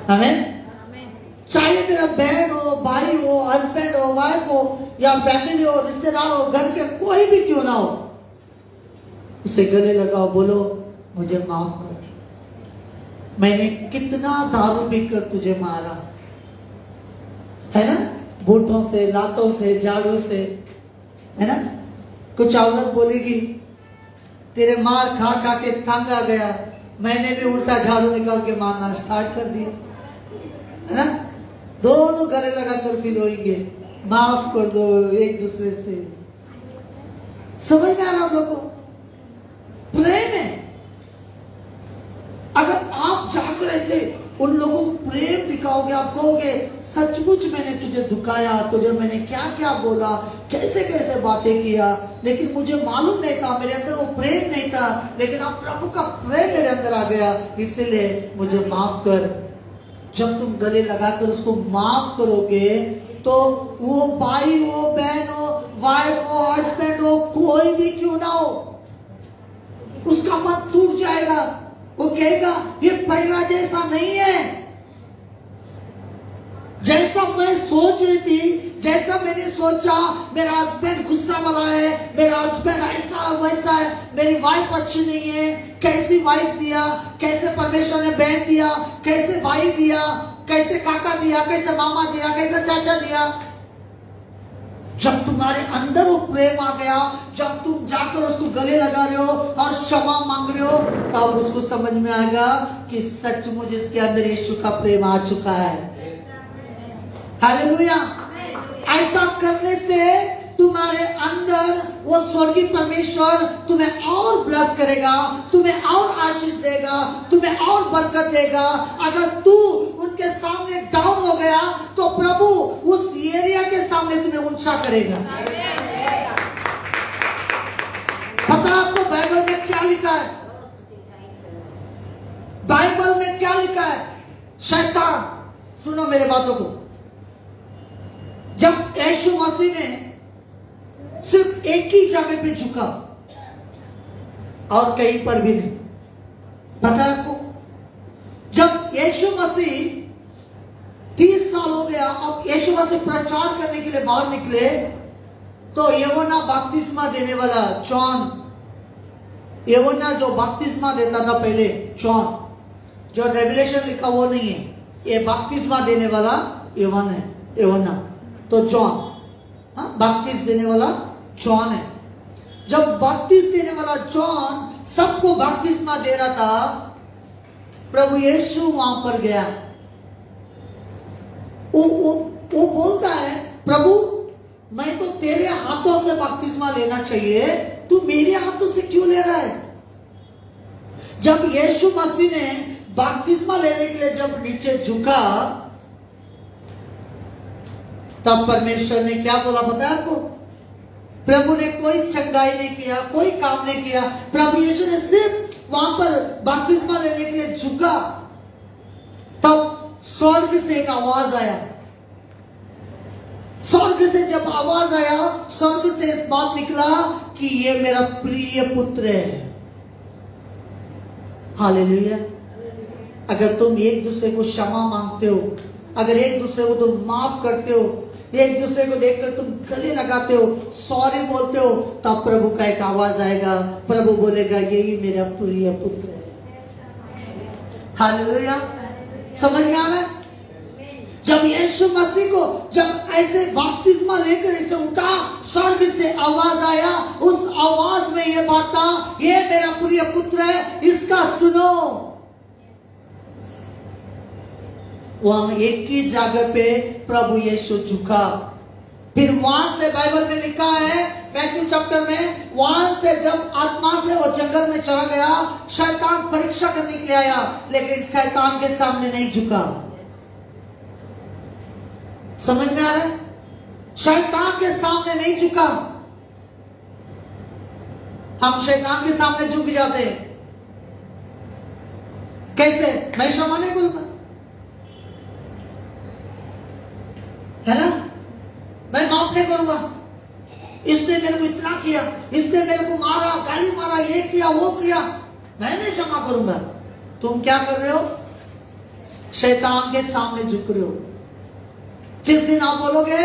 हमें चाहे तेरा बहन हो, भाई हो, हस्बैंड हो, वाइफ हो, या फैमिली हो, रिश्तेदार हो, घर के कोई भी क्यों ना हो, उसे गले लगाओ, बोलो मुझे माफ कर, मैंने कितना दारू पीकर तुझे मारा, है ना? बूटों से, लातों से, झाड़ू से, है ना? कुछ औरत बोलेगी तेरे मार खा खा के तंग आ गया, मैंने भी उल्टा झाड़ू निकाल के मारना स्टार्ट कर दिया, है ना? दोनों गले लगाकर फिर रोएंगे, माफ कर दो एक दूसरे से, समझ में आ रहा आप लोगों को? प्रेम है। अगर आप जाकर ऐसे उन लोगों को प्रेम दिखाओगे, आप कहोगे सचमुच मैंने तुझे दुखाया, तुझे मैंने क्या क्या बोला, कैसे कैसे बातें किया, लेकिन मुझे मालूम नहीं था, मेरे अंदर वो प्रेम नहीं था, लेकिन अब प्रभु का प्रेम मेरे अंदर आ गया, इसलिए मुझे माफ कर। जब तुम गले लगाकर उसको माफ करोगे तो वो भाई हो, बहन हो, वाइफ हो, हस्बैंड हो, कोई भी क्यों ना हो, उसका मन टूट जाएगा। वो कहेगा ये पहला जैसा नहीं है, जैसा मैं सोच रही थी, जैसा मैंने सोचा, मेरा हस्बैंड गुस्सा वाला है, मेरा हस्बैंड ऐसा वैसा है, मेरी वाइफ अच्छी नहीं है, कैसी वाइफ दिया, कैसे परमेश्वर ने बहन दिया, कैसे भाई दिया, कैसे काका दिया, कैसे मामा दिया, कैसे चाचा दिया। जब तुम्हारे अंदर वो प्रेम आ गया, जब तुम जाकर उसको गले लगा रहे हो और क्षमा मांग रहे हो, तब उसको समझ में आएगा कि सचमुच इसके अंदर यीशु का प्रेम आ चुका है। हालेलुया। ऐसा करने से तुम्हारे अंदर वो स्वर्गीय परमेश्वर तुम्हें और ब्लेस करेगा, तुम्हें और आशीष देगा, तुम्हें और बरकत देगा। अगर तू उनके सामने डाउन हो गया तो प्रभु उस एरिया के सामने तुम्हें ऊंचा करेगा। पता है आपको बाइबल में क्या लिखा है? बाइबल में क्या लिखा है? शैतान, सुनो मेरे बातों को, जब यीशु मसीह ने सिर्फ एक ही जगह पे झुका और कहीं पर भी नहीं, पता है आपको? जब यीशु मसीह 30 साल हो गया, अब यीशु मसीह प्रचार करने के लिए बाहर निकले, तो यूहन्ना बपतिस्मा देने वाला जॉन, यूहन्ना जो बपतिस्मा देता था पहले, जॉन, जो रेवलेशन लिखा वो नहीं है, ये बपतिस्मा देने वाला यूहन्ना, तो जॉन, हाँ, बपतिस्मा देने वाला जॉन है। जब बपतिस्मा देने वाला जॉन सबको बपतिस्मा दे रहा था, प्रभु यीशु वहां पर गया। वो बोलता है, प्रभु मैं तो तेरे हाथों से बपतिस्मा लेना चाहिए, तू मेरे हाथों से क्यों ले रहा है? जब यीशु मसीह ने बपतिस्मा लेने के लिए जब नीचे झुका, तब परमेश्वर ने क्या बोला पता है आपको? प्रभु ने कोई चंगाई नहीं किया, कोई काम नहीं किया। प्रभु यीशु ने सिर्फ वहां पर बपतिस्मा लेने के लिए झुका, तब स्वर्ग से एक आवाज आया। स्वर्ग से जब आवाज आया, स्वर्ग से इस बात निकला कि ये मेरा प्रिय पुत्र है। हालेलुया। अगर तुम एक दूसरे को क्षमा मांगते हो, अगर एक दूसरे को तुम माफ करते हो, एक दूसरे को देखकर तुम गले लगाते हो, सॉरी बोलते हो, तब प्रभु का एक आवाज आएगा, प्रभु बोलेगा यही मेरा प्रिय पुत्र है। हालेलुया। समझ में आ रहा है? जब यीशु मसीह को जब ऐसे बपतिस्मा लेकर इसे उठा, स्वर्ग से आवाज आया, उस आवाज में यह बात था, ये मेरा प्रिय पुत्र है, इसका सुनो। वहां एक ही जगह पे प्रभु यीशु झुका। फिर वहां से बाइबल में लिखा है, मैथ्यू चैप्टर में, वहां से जब आत्मा से वो जंगल में चला गया, शैतान परीक्षा करने के लिए आया, लेकिन शैतान के सामने नहीं झुका। समझ में आ रहा है? शैतान के सामने नहीं झुका। हम शैतान के सामने झुक जाते हैं। कैसे? मैं क्षमा नहीं करूंगा, है ना? मैं माफ नहीं करूंगा, इसने मेरे को इतना किया, इसने मेरे को मारा, गाली मारा, ये किया, वो किया, मैं नहीं क्षमा करूंगा। तुम क्या कर रहे हो? शैतान के सामने झुक रहे हो। जिस दिन आप बोलोगे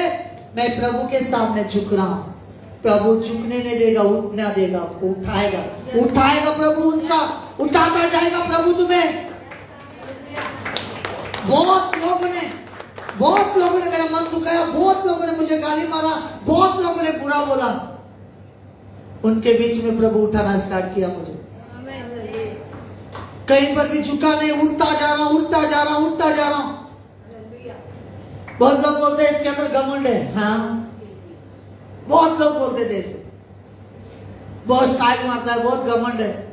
मैं प्रभु के सामने झुक रहा हूं, प्रभु झुकने नहीं देगा, उठना देगा, आपको उठाएगा, उठाएगा प्रभु, ऊंचा उठाता जाएगा प्रभु तुम्हें। बहुत लोगों ने मेरा मन दुखाया, बहुत लोगों ने मुझे गाली मारा, बहुत लोगों ने बुरा बोला, उनके बीच में प्रभु उठाना स्टार्ट किया मुझे। कहीं पर भी झुका नहीं, उठता जा रहा हूं। बहुत लोग बोलते हैं इसके अंदर घमंड है, हाँ, बहुत लोग बोलते थे इसे, बहुत स्टाइल मारता है, बहुत घमंड है,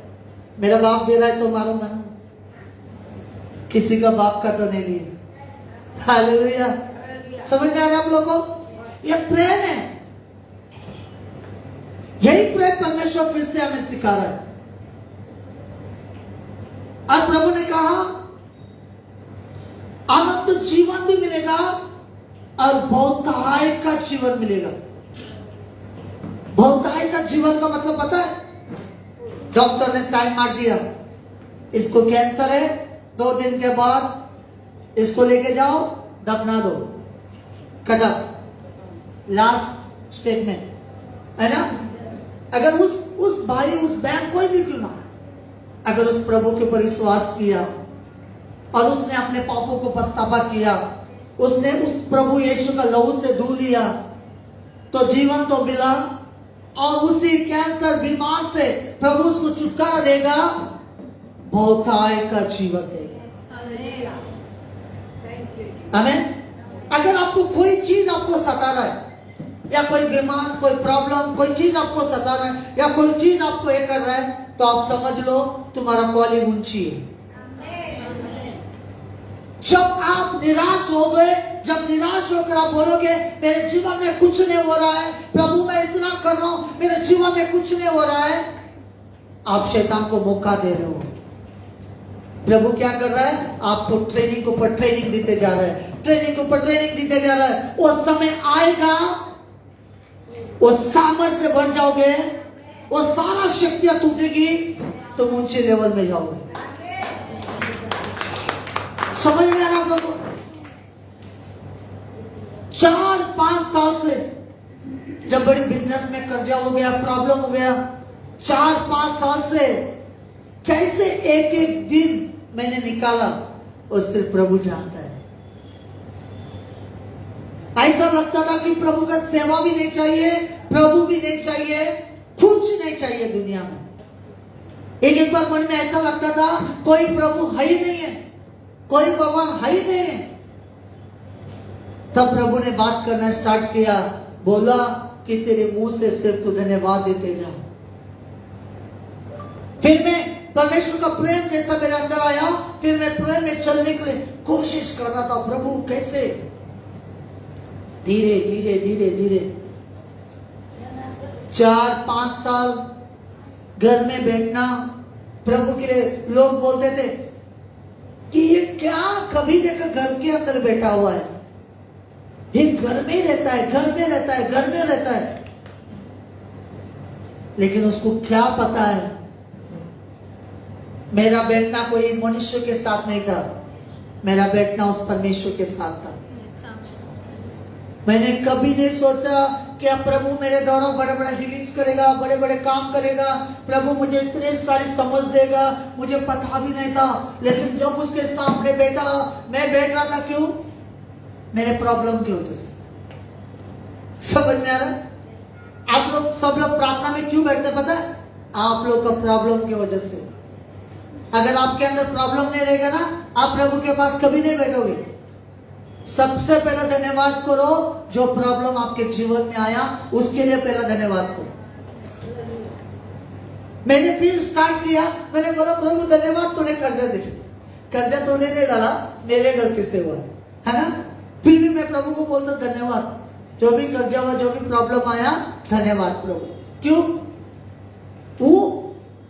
मेरा बाप दे रहा है तो मारूंगा ना, किसी का बाप का तो नहीं लिया। हालेलुया। समझ में आ रहा आप लोगों को? यह प्रेम है, यही प्रेम परमेश्वर फिर से हमें सिखा रहा है। और प्रभु ने कहा अनंत जीवन भी मिलेगा और बहुताय का जीवन मिलेगा। बहुताय का जीवन का मतलब पता है? डॉक्टर ने साइन मार दिया, इसको कैंसर है, 2 दिन के बाद इसको लेके जाओ, दफना दो, खत्म, लास्ट स्टेज में, है ना? अगर उस भाई, उस बहन, कोई भी क्यों ना, अगर उस प्रभु के ऊपर विश्वास किया और उसने अपने पापों को पछतावा किया, उसने उस प्रभु यीशु का लहू से धो लिया, तो जीवन तो मिला और उसी कैंसर बीमार से प्रभु उसको छुटकारा देगा, बहुताय का जीवन देगा। आमीन। अगर आपको कोई चीज आपको सता रहा है, या कोई बीमार, कोई प्रॉब्लम, कोई चीज आपको सता रहा है, या कोई चीज आपको ये कर रहा है, तो आप समझ लो तुम्हारा कॉलिंग ऊंची है। जब आप निराश हो गए, जब निराश होकर आप बोलोगे मेरे जीवन में कुछ नहीं हो रहा है, प्रभु मैं इतना कर रहा हूं, मेरे जीवन में कुछ नहीं हो रहा है, आप शैतान को मौका दे रहे हो। प्रभु क्या कर रहा है? आपको ट्रेनिंग के ऊपर ट्रेनिंग देते जा रहा है, ट्रेनिंग के ऊपर ट्रेनिंग देते जा रहा है। वो समय आएगा, वो सामर्थ्य से बढ़ जाओगे, वो सारा शक्तियां टूटेगी, तुम ऊंचे लेवल में जाओगे। समझ में आ रहा आप लोगों को? 4-5 साल से जब बड़ी बिजनेस में कर्जा हो गया, प्रॉब्लम हो गया, 4-5 साल से कैसे एक एक दिन मैंने निकाला, वो सिर्फ प्रभु जानता है। ऐसा लगता था कि प्रभु का सेवा भी नहीं चाहिए, प्रभु भी नहीं चाहिए, कुछ नहीं चाहिए दुनिया में। एक बार मन में ऐसा लगता था कोई प्रभु है ही नहीं है, कोई भगवान है ही नहीं है। तब प्रभु ने बात करना स्टार्ट किया, बोला कि तेरे मुंह से सिर्फ तू धन्यवाद देते जा। फिर मैं परमेश्वर का प्रेम जैसा मेरे अंदर आया, फिर मैं प्रेम में चलने के लिए कोशिश कर रहा था। प्रभु कैसे? धीरे धीरे धीरे धीरे 4-5 साल घर में बैठना प्रभु के लिए। लोग बोलते थे कि ये क्या कभी देखा घर के अंदर बैठा हुआ है, ये घर में रहता है, घर में रहता है, घर में रहता है। लेकिन उसको क्या पता है, मेरा बैठना कोई मनुष्य के साथ नहीं था, मेरा बैठना उस परमेश्वर के साथ था। मैंने कभी नहीं सोचा कि अब प्रभु मेरे द्वारा बड़े बड़े हीलिंग्स करेगा, बड़े बड़े काम करेगा, प्रभु मुझे इतने सारी समझ देगा, मुझे पता भी नहीं था। लेकिन जब उसके सामने बैठा, मैं बैठ रहा था, क्यों? मेरे प्रॉब्लम की वजह से। समझ में आ रहा है? आप लोग सब लोग प्रार्थना में क्यों बैठते पता है? आप लोग का प्रॉब्लम की वजह से। अगर आपके अंदर प्रॉब्लम नहीं रहेगा ना, आप प्रभु के पास कभी नहीं बैठोगे। सबसे पहले धन्यवाद करो जो प्रॉब्लम आपके जीवन में आया, उसके लिए पहला धन्यवाद करो। मैंने फिर स्टार्ट किया, मैंने बोला प्रभु धन्यवाद, तूने कर्जा दे, कर्जा तूने नहीं डाला, मेरे गलती से हुआ है ना। फिर भी मैं प्रभु को बोलता धन्यवाद, जो भी कर्जा हुआ, जो भी प्रॉब्लम आया, धन्यवाद प्रभु। क्यों? वो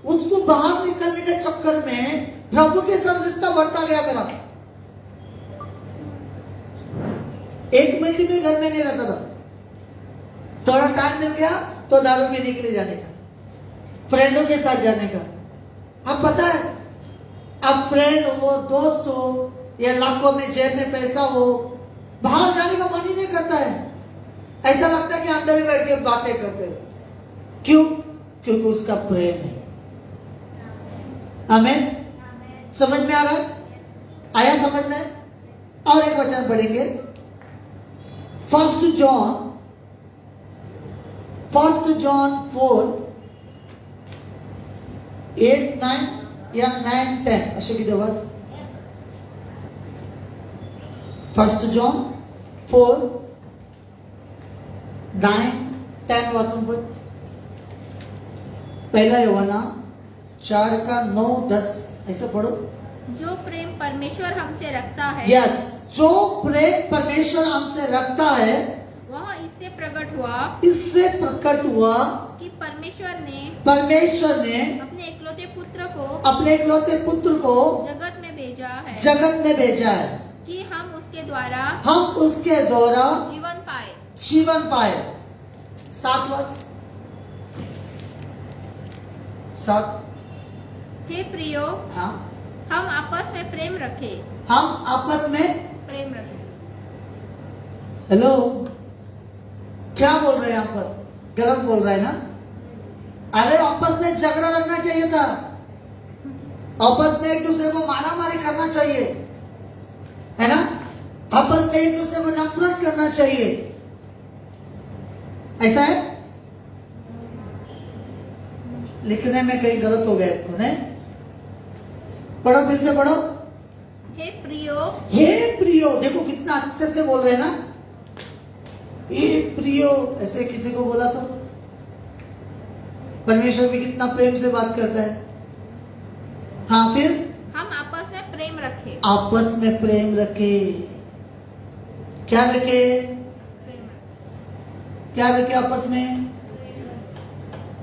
उसको बाहर निकलने के चक्कर में प्रभु के साथ रिश्ता बढ़ता गया मेरा। 1 महीने में घर में नहीं रहता था, थोड़ा टाइम मिल गया तो दारू पीने के लिए जाने का, फ्रेंडों के साथ जाने का। अब पता है, अब फ्रेंड हो, दोस्त हो, या लाखों में जेब में पैसा हो, बाहर जाने का मन ही नहीं करता है। ऐसा लगता है कि अंदर ही बैठ के बातें करते हो। क्यों? क्योंकि उसका प्रेम है। आमीन। समझ में आ रहा है? आया समझ में? और एक वचन पढ़ेंगे, 1 John 4:8-9 या 9-10 असे किती वाज? 1 John 4:9-10 वाचून पढ़। पहला यूहन्ना 4:9-10 ऐसे पढ़ो। जो प्रेम परमेश्वर हमसे रखता है यस, जो प्रेम परमेश्वर हमसे रखता है वह इससे प्रकट हुआ इससे प्रकट हुआ कि परमेश्वर ने अपने इकलौते पुत्र को अपने इकलौते पुत्र को जगत में भेजा है जगत में भेजा है कि हम उसके द्वारा जीवन पाए। 7 हे प्रियो, हाँ, हम आपस में प्रेम रखे। हम आपस में हेलो, क्या बोल रहे हैं यहाँ पर? गलत बोल रहे हैं ना? अरे आपस में झगड़ा रखना चाहिए था, आपस में एक दूसरे को मारामारी करना चाहिए, है ना? आपस में एक दूसरे को नफरत करना चाहिए, ऐसा है? लिखने में कहीं गलत हो गया इसको, नहीं? पढ़ो, फिर से पढ़ो। हे प्रियो, देखो कितना अच्छे से बोल रहे हैं ना? हे प्रियो, ऐसे किसी को बोला तो परमेश्वर भी कितना प्रेम से बात करता है। हाँ, फिर हम आपस में प्रेम रखे। आपस में प्रेम रखे। क्या रखे? क्या रखे आपस में?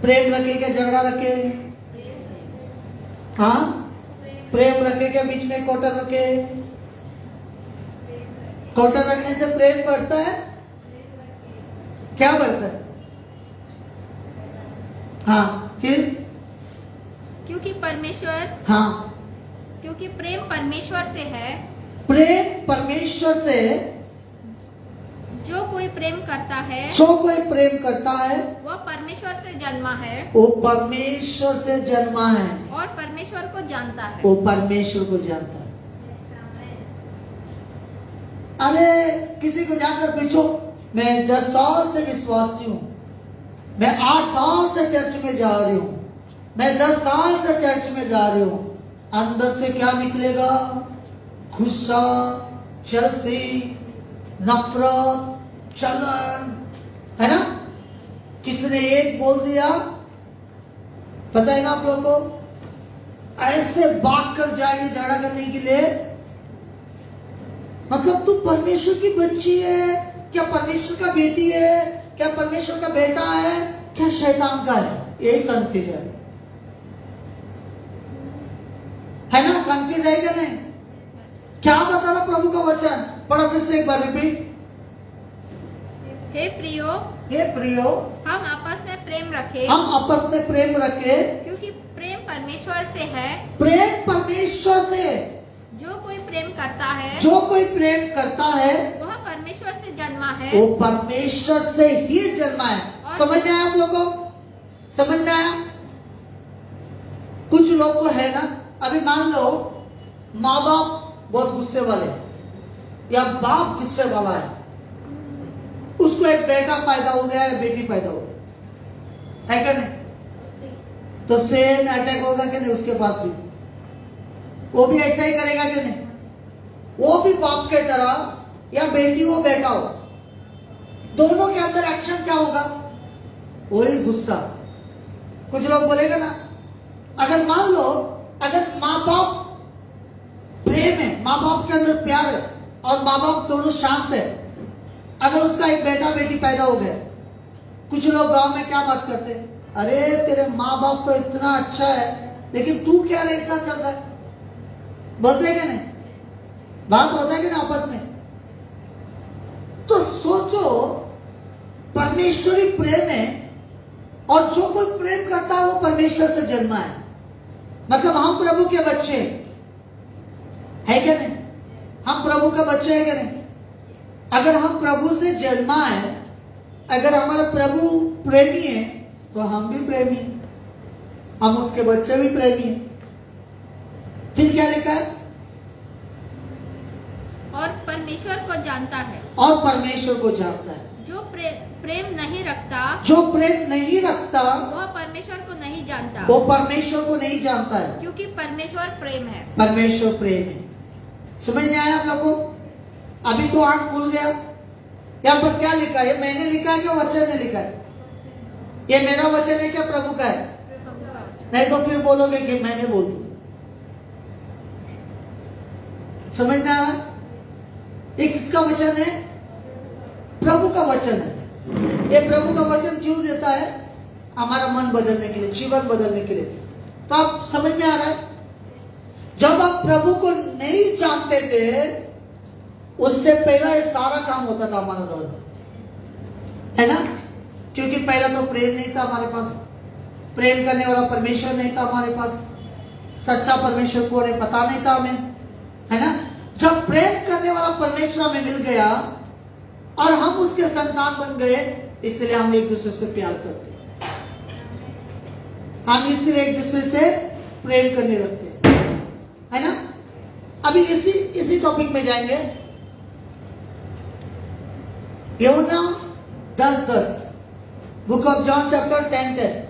प्रेम रखे क्या झगड़ा रखे? हाँ, प्रेम रखे क्या बीच में कोटर रखे? कोटर रखने से प्रेम बढ़ता है? क्या बढ़ता है? हाँ, फिर क्योंकि प्रेम परमेश्वर से है। प्रेम परमेश्वर से, जो कोई प्रेम करता है वह परमेश्वर से जन्मा है वो परमेश्वर से जन्मा है और परमेश्वर को जानता है। वो परमेश्वर को जानता है। अरे किसी को जाकर पूछो, मैं 10 साल से विश्वासी हूँ, मैं 8 साल से चर्च में जा रही हूँ, मैं 10 साल से चर्च में जा रही हूँ, अंदर से क्या निकलेगा? गुस्सा, जलसी, नफरत, चलन, है ना? किसने एक बोल दिया, पता है ना आप लोगों को? ऐसे भाग कर जाएगी झगड़ा करने के लिए। मतलब तू परमेश्वर की बच्ची है क्या? परमेश्वर का बेटी है क्या? परमेश्वर का बेटा है क्या? शैतान का है? यही कंफ्यूज है ना? कंफ्यूज है क्या? नहीं? क्या बता रहा प्रभु का वचन? पढ़ो फिर से एक बार, रिपीट। हे प्रियो, हम आपस में प्रेम रखे। क्योंकि प्रेम परमेश्वर से है। प्रेम परमेश्वर से, जो कोई प्रेम करता है वह परमेश्वर से जन्मा है। वो परमेश्वर से ही जन्मा है। समझ में आया आप लोगों को? समझ में आया? कुछ लोग को है ना, अभी मान लो माँ बाप बहुत गुस्से वाले या बाप गुस्से वाला है, उसको एक बेटा पैदा हो गया या बेटी पैदा हो गया, है क्या नहीं? तो सेम अटैक होगा कि नहीं उसके पास भी? वो भी ऐसा ही करेगा कि नहीं? वो भी बाप के तरह, या बेटी हो बेटा हो, दोनों के अंदर एक्शन क्या होगा? वही गुस्सा। कुछ लोग बोलेगा ना, अगर मान लो अगर माँ बाप प्रेम है, माँ बाप के अंदर प्यार है और माँ बाप दोनों शांत है, अगर उसका एक बेटा बेटी पैदा हो गया, कुछ लोग गांव में क्या बात करते हैं? अरे तेरे माँ बाप तो इतना अच्छा है, लेकिन तू क्या ऐसा चल रहा है? बोलते हैं कि नहीं? बात होता है कि ना आपस में? तो सोचो, परमेश्वरी प्रेम है और जो कोई प्रेम करता है वो परमेश्वर से जन्मा है। मतलब हम प्रभु के बच्चे है क्या नहीं? हम प्रभु के बच्चे हैं क्या नहीं? अगर हम प्रभु से जन्मा है, अगर हमारा प्रभु प्रेमी है, तो हम भी प्रेमी हैं, हम उसके बच्चे भी प्रेमी हैं। फिर क्या लिखा है? और परमेश्वर को जानता है। और परमेश्वर को जानता है। जो प्रेम नहीं रखता वह परमेश्वर को नहीं जानता। वो परमेश्वर को नहीं जानता है, क्योंकि परमेश्वर प्रेम है। परमेश्वर प्रेम है। समझ में आया आप लोगों को? अभी तो आंख खुल गया। यहाँ पर क्या लिखा है? मैंने लिखा है क्या वचन ने लिखा है? ये मेरा वचन है क्या प्रभु का है? नहीं तो फिर बोलोगे कि मैंने बोल दिया। समझ में आ रहा है? ये किसका वचन है? प्रभु का वचन है। ये प्रभु का वचन क्यों देता है? हमारा मन बदलने के लिए, जीवन बदलने के लिए। तो आप समझ में आ रहा है? जब आप प्रभु को नहीं जानते थे, उससे पहला ये सारा काम होता था हमारा द्वारा, है ना? क्योंकि पहला तो प्रेम नहीं था हमारे पास, प्रेम करने वाला परमेश्वर नहीं था हमारे पास, सच्चा परमेश्वर को पता नहीं था हमें, है ना? जब प्रेम करने वाला परमेश्वर हमें मिल गया और हम उसके संतान बन गए, इसलिए हम एक दूसरे से प्यार करते हैं, हम इसलिए एक दूसरे से प्रेम करने लगते हैं, है ना? अभी इसी टॉपिक में जाएंगे। यूहन्ना 10:10, बुक ऑफ जॉन चैप्टर 10:10।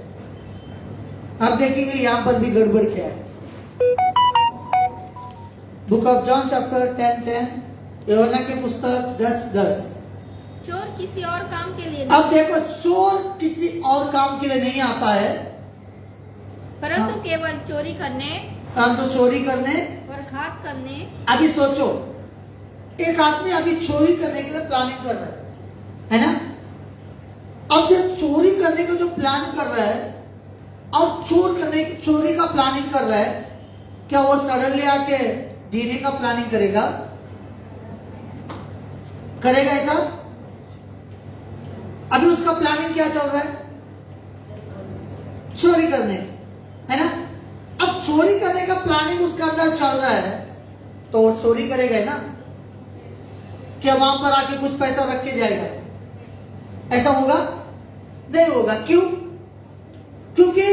आप देखेंगे यहां पर भी गड़बड़ क्या है। बुक ऑफ जॉन चैप्टर 10:10, यूहन्ना की पुस्तक 10:10। चोर किसी और काम के लिए अब देखो, चोर किसी और काम के लिए नहीं आता है, परंतु हाँ। केवल चोरी करने परंतु चोरी करने और घात करने। अभी सोचो, एक आदमी अभी चोरी करने के लिए प्लानिंग कर रहा है ना? अब जो चोरी करने का जो प्लान कर रहा है और चोरी का प्लानिंग कर रहा है, क्या वो सडनली आके देने का प्लानिंग करेगा ऐसा? अभी उसका प्लानिंग क्या चल रहा है? चोरी करने, है ना? अब चोरी करने का प्लानिंग उसके अंदर चल रहा है, तो वो चोरी करेगा ना? क्या वहां पर आके कुछ पैसा रख के जाएगा? ऐसा होगा? नहीं होगा। क्यों? क्योंकि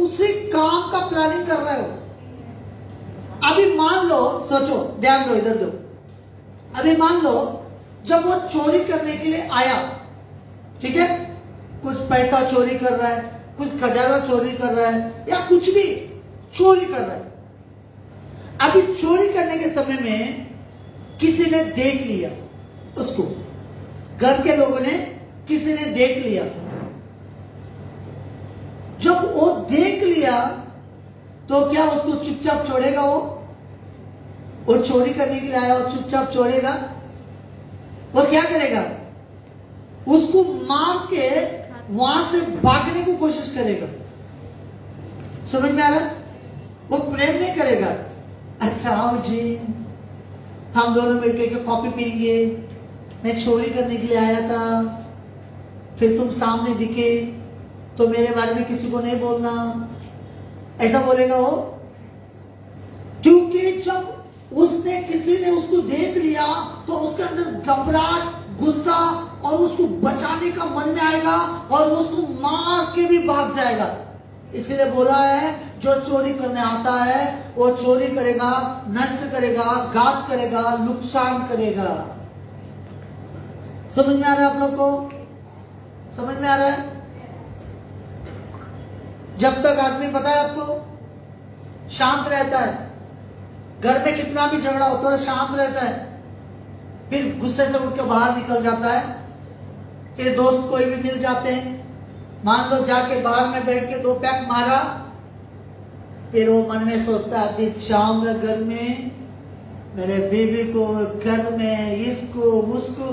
उसी काम का प्लानिंग कर रहा है वो। अभी मान लो, सोचो, ध्यान दो, इधर दो। अभी मान लो जब वो चोरी करने के लिए आया, ठीक है, कुछ पैसा चोरी कर रहा है, कुछ खजाना चोरी कर रहा है, या कुछ भी चोरी कर रहा है। अभी चोरी करने के समय में किसी ने देख लिया उसको, घर के लोगों ने, किसी ने देख लिया। जब वो देख लिया तो क्या उसको चुपचाप छोड़ेगा? वो चोरी करने के लिए आया और चुपचाप छोड़ेगा? वो क्या करेगा? उसको मार के वहां से भागने की कोशिश करेगा। समझ में आ रहा? वो प्रेम नहीं करेगा। अच्छा आओ जी, हम दोनों मिलकर के कॉफी पियेंगे, मैं चोरी करने के लिए आया था, फिर तुम सामने दिखे तो मेरे बारे में किसी को नहीं बोलना, ऐसा बोलेगा वो? क्योंकि जब किसी ने उसको देख लिया तो उसके अंदर घबराहट, गुस्सा और उसको बचाने का मन में आएगा और उसको मार के भी भाग जाएगा। इसलिए बोला है, जो चोरी करने आता है वो चोरी करेगा, नष्ट करेगा, घात करेगा, नुकसान करेगा। समझ में आ रहा है आप लोग को? समझ में आ रहा है? जब तक आदमी, पता है आपको, शांत रहता है, घर में कितना भी झगड़ा होता है शांत रहता है, फिर गुस्से से उठ के बाहर निकल जाता है, फिर दोस्त कोई भी मिल जाते हैं, मान लो जाके बाहर में बैठ के 2 पैक मारा, फिर वो मन में सोचता है अभी जाऊंगा घर में, मेरे बीवी को, घर में इसको उसको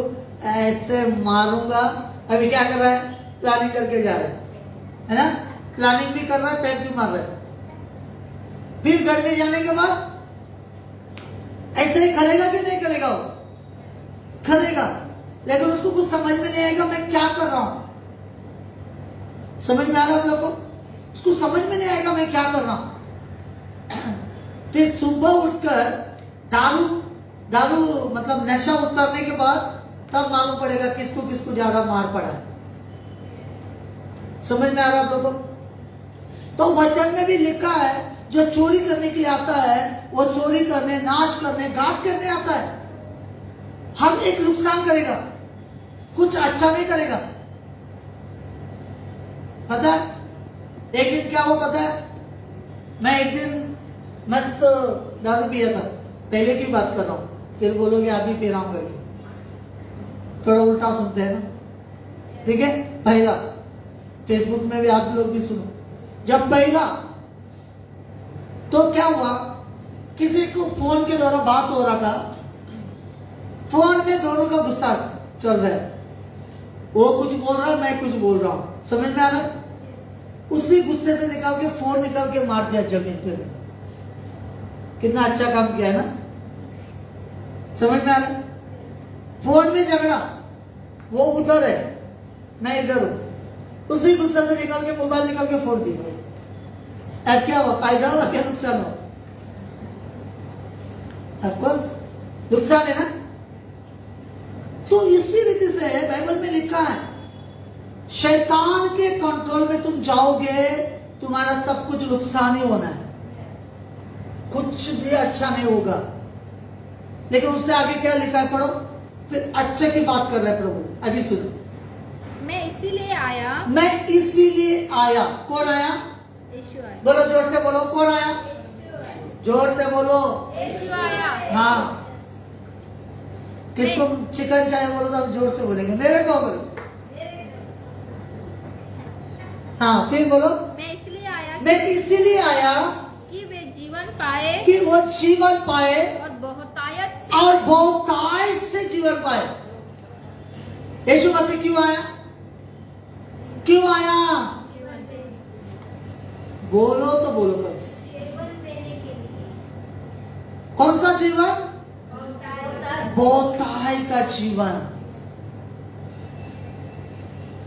ऐसे मारूंगा। अभी क्या कर रहा है? प्लानिंग करके जा रहा है ना? प्लानिंग भी कर रहा है, पैक भी मार रहा है। फिर घर में जाने के बाद ऐसे ही करेगा कि नहीं करेगा? वो करेगा, लेकिन उसको कुछ समझ में नहीं आएगा मैं क्या कर रहा हूं। समझ में आ रहा है आप लोगों को? उसको समझ में नहीं आएगा मैं क्या कर रहा हूं। फिर सुबह उठकर दारू मतलब नशा उतरने के बाद तब मालूम पड़ेगा किसको किसको ज्यादा मार पड़ा है। समझ में आ रहा है आप लोगों को? तो वचन में भी लिखा है, जो चोरी करने के लिए आता है वो चोरी करने, नाश करने, घात करने आता है। हर एक नुकसान करेगा, कुछ अच्छा नहीं करेगा। पता है एक दिन क्या हुआ? पता है, मैं एक दिन मस्त दारू पिया था, पहले की बात कर रहा हूं, फिर बोलोगे अभी पी रहा हूं करके, थोड़ा उल्टा सुनते हैं ना, ठीक है? पहला फेसबुक में भी आप लोग भी सुनो। जब बहेगा तो क्या हुआ, किसी को फोन के द्वारा बात हो रहा था, फोन में दोनों का गुस्सा चल रहा है, वो कुछ बोल रहा है, मैं कुछ बोल रहा हूं, समझ में आ रहा है? उसी गुस्से से निकाल के फोन निकाल के मार दिया जमीन पे। कितना अच्छा काम किया ना, समझ में आ रहा है? फोन में झगड़ा, वो उधर है, मैं इधर हूं, उसी गुस्से से निकाल के मोबाइल निकाल के फोड़ दिया। अब क्या हुआ, फायदा हुआ क्या नुकसान हुआ? ऑफकोर्स नुकसान है ना। तो इसी रीति से बाइबल में लिखा है, शैतान के कंट्रोल में तुम जाओगे, तुम्हारा सब कुछ नुकसान ही होना है, कुछ भी अच्छा नहीं होगा। लेकिन उससे आगे क्या लिखा है, पढ़ो, फिर अच्छे की बात कर रहे हैं प्रभु। अभी सुनो, मैं इसीलिए आया, मैं इसीलिए आया। कौन आया? यीशु आया, बोलो जोर से बोलो, कौन आया? जोर से बोलो। यीशु आया। हाँ, किसको चिकन चाहिए बोलो तो आप जोर से बोलेंगे, मेरे को बोलो। हाँ फिर बोलो, मैं इसलिए आया मैं इसीलिए आया कि वे जीवन पाए कि वो जीवन पाए और बहुतायत और बहुतायत से जीवन पाए। यीशु मसीह क्यों आया? क्यों आया? बोलो तो बोलो कौन सा? कौन सा जीवन? बहुतायत का जीवन।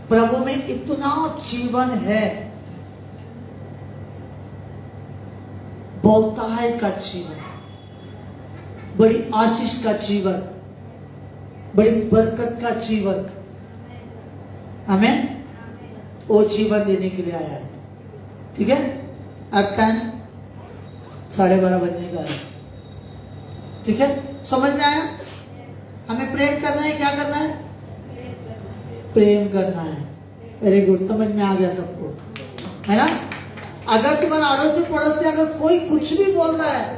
प्रभु में इतना जीवन है, बहुतायत का जीवन, बड़ी आशीष का जीवन, बड़ी बरकत का जीवन, हमें वो जीवन देने के लिए आया है। ठीक है, अब टाइम 12:30 बजने का है। ठीक है, समझ में आया? हमें प्रेम करना है, क्या करना है? प्रेम करना है। वेरी गुड, समझ में आ गया सबको, है ना? अगर तुम्हारा अड़ोसी पड़ोसी अगर कोई कुछ भी बोल रहा है,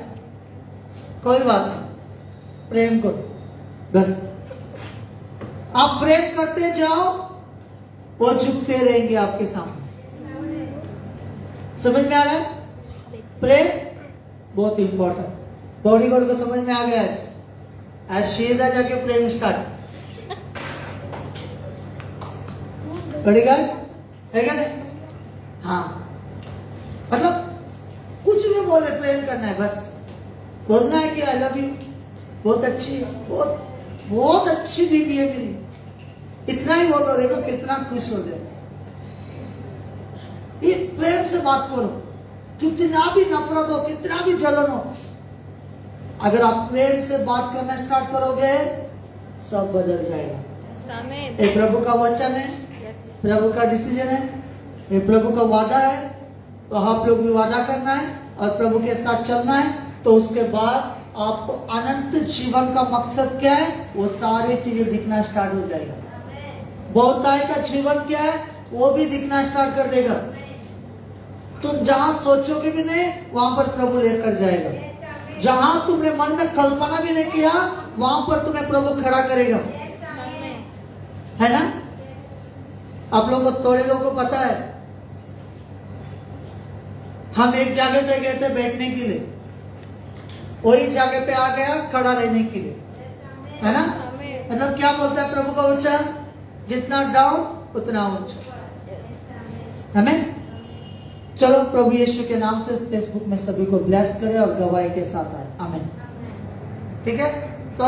कोई बात नहीं, प्रेम करो बस। आप प्रेम करते जाओ, वो झुकते रहेंगे आपके सामने। समझ में आ रहा है? प्रेम बहुत इंपॉर्टेंट। बॉडी गार्ड को समझ में आ गया आज सीधा जाके प्रेम स्टार्ट। बॉडी गार्ड है क्या नहीं? हाँ, मतलब कुछ भी बोले प्रेम करना है, बस बोलना है कि आई लव यू, बहुत अच्छी है, बहुत अच्छी बीवी है मेरी, इतना ही बोलो, देखो कितना खुश हो जाए। ये प्रेम से बात करो, कितना भी नफरत हो, कितना भी जलन हो, अगर आप प्रेम से बात करना स्टार्ट करोगे, सब बदल जाएगा। ये प्रभु का वचन है, प्रभु का डिसीजन है, ये प्रभु का वादा है। तो आप लोग भी वादा करना है और प्रभु के साथ चलना है, तो उसके बाद आपको अनंत जीवन का मकसद क्या है, वो सारी चीजें दिखना स्टार्ट हो जाएगा। बहुतायत का जीवन क्या है, वो भी दिखना स्टार्ट कर देगा। तुम जहां सोचोगे भी नहीं, वहां पर प्रभु लेकर जाएगा। जहां तुमने मन में कल्पना भी नहीं किया, वहां पर तुम्हें प्रभु खड़ा करेगा, है ना? आप लोगों को, थोड़े लोगों को पता है, हम एक जगह पे गए थे बैठने के लिए, वही जगह पे आ गया खड़ा रहने के लिए, है ना? मतलब क्या बोलता है प्रभु का वचन, जितना डाउन उतना ऊंचा। हमें चलो प्रभु यीशु के नाम से फेसबुक में सभी को ब्लेस करें और गवाही के साथ आए। आमीन। ठीक है, तो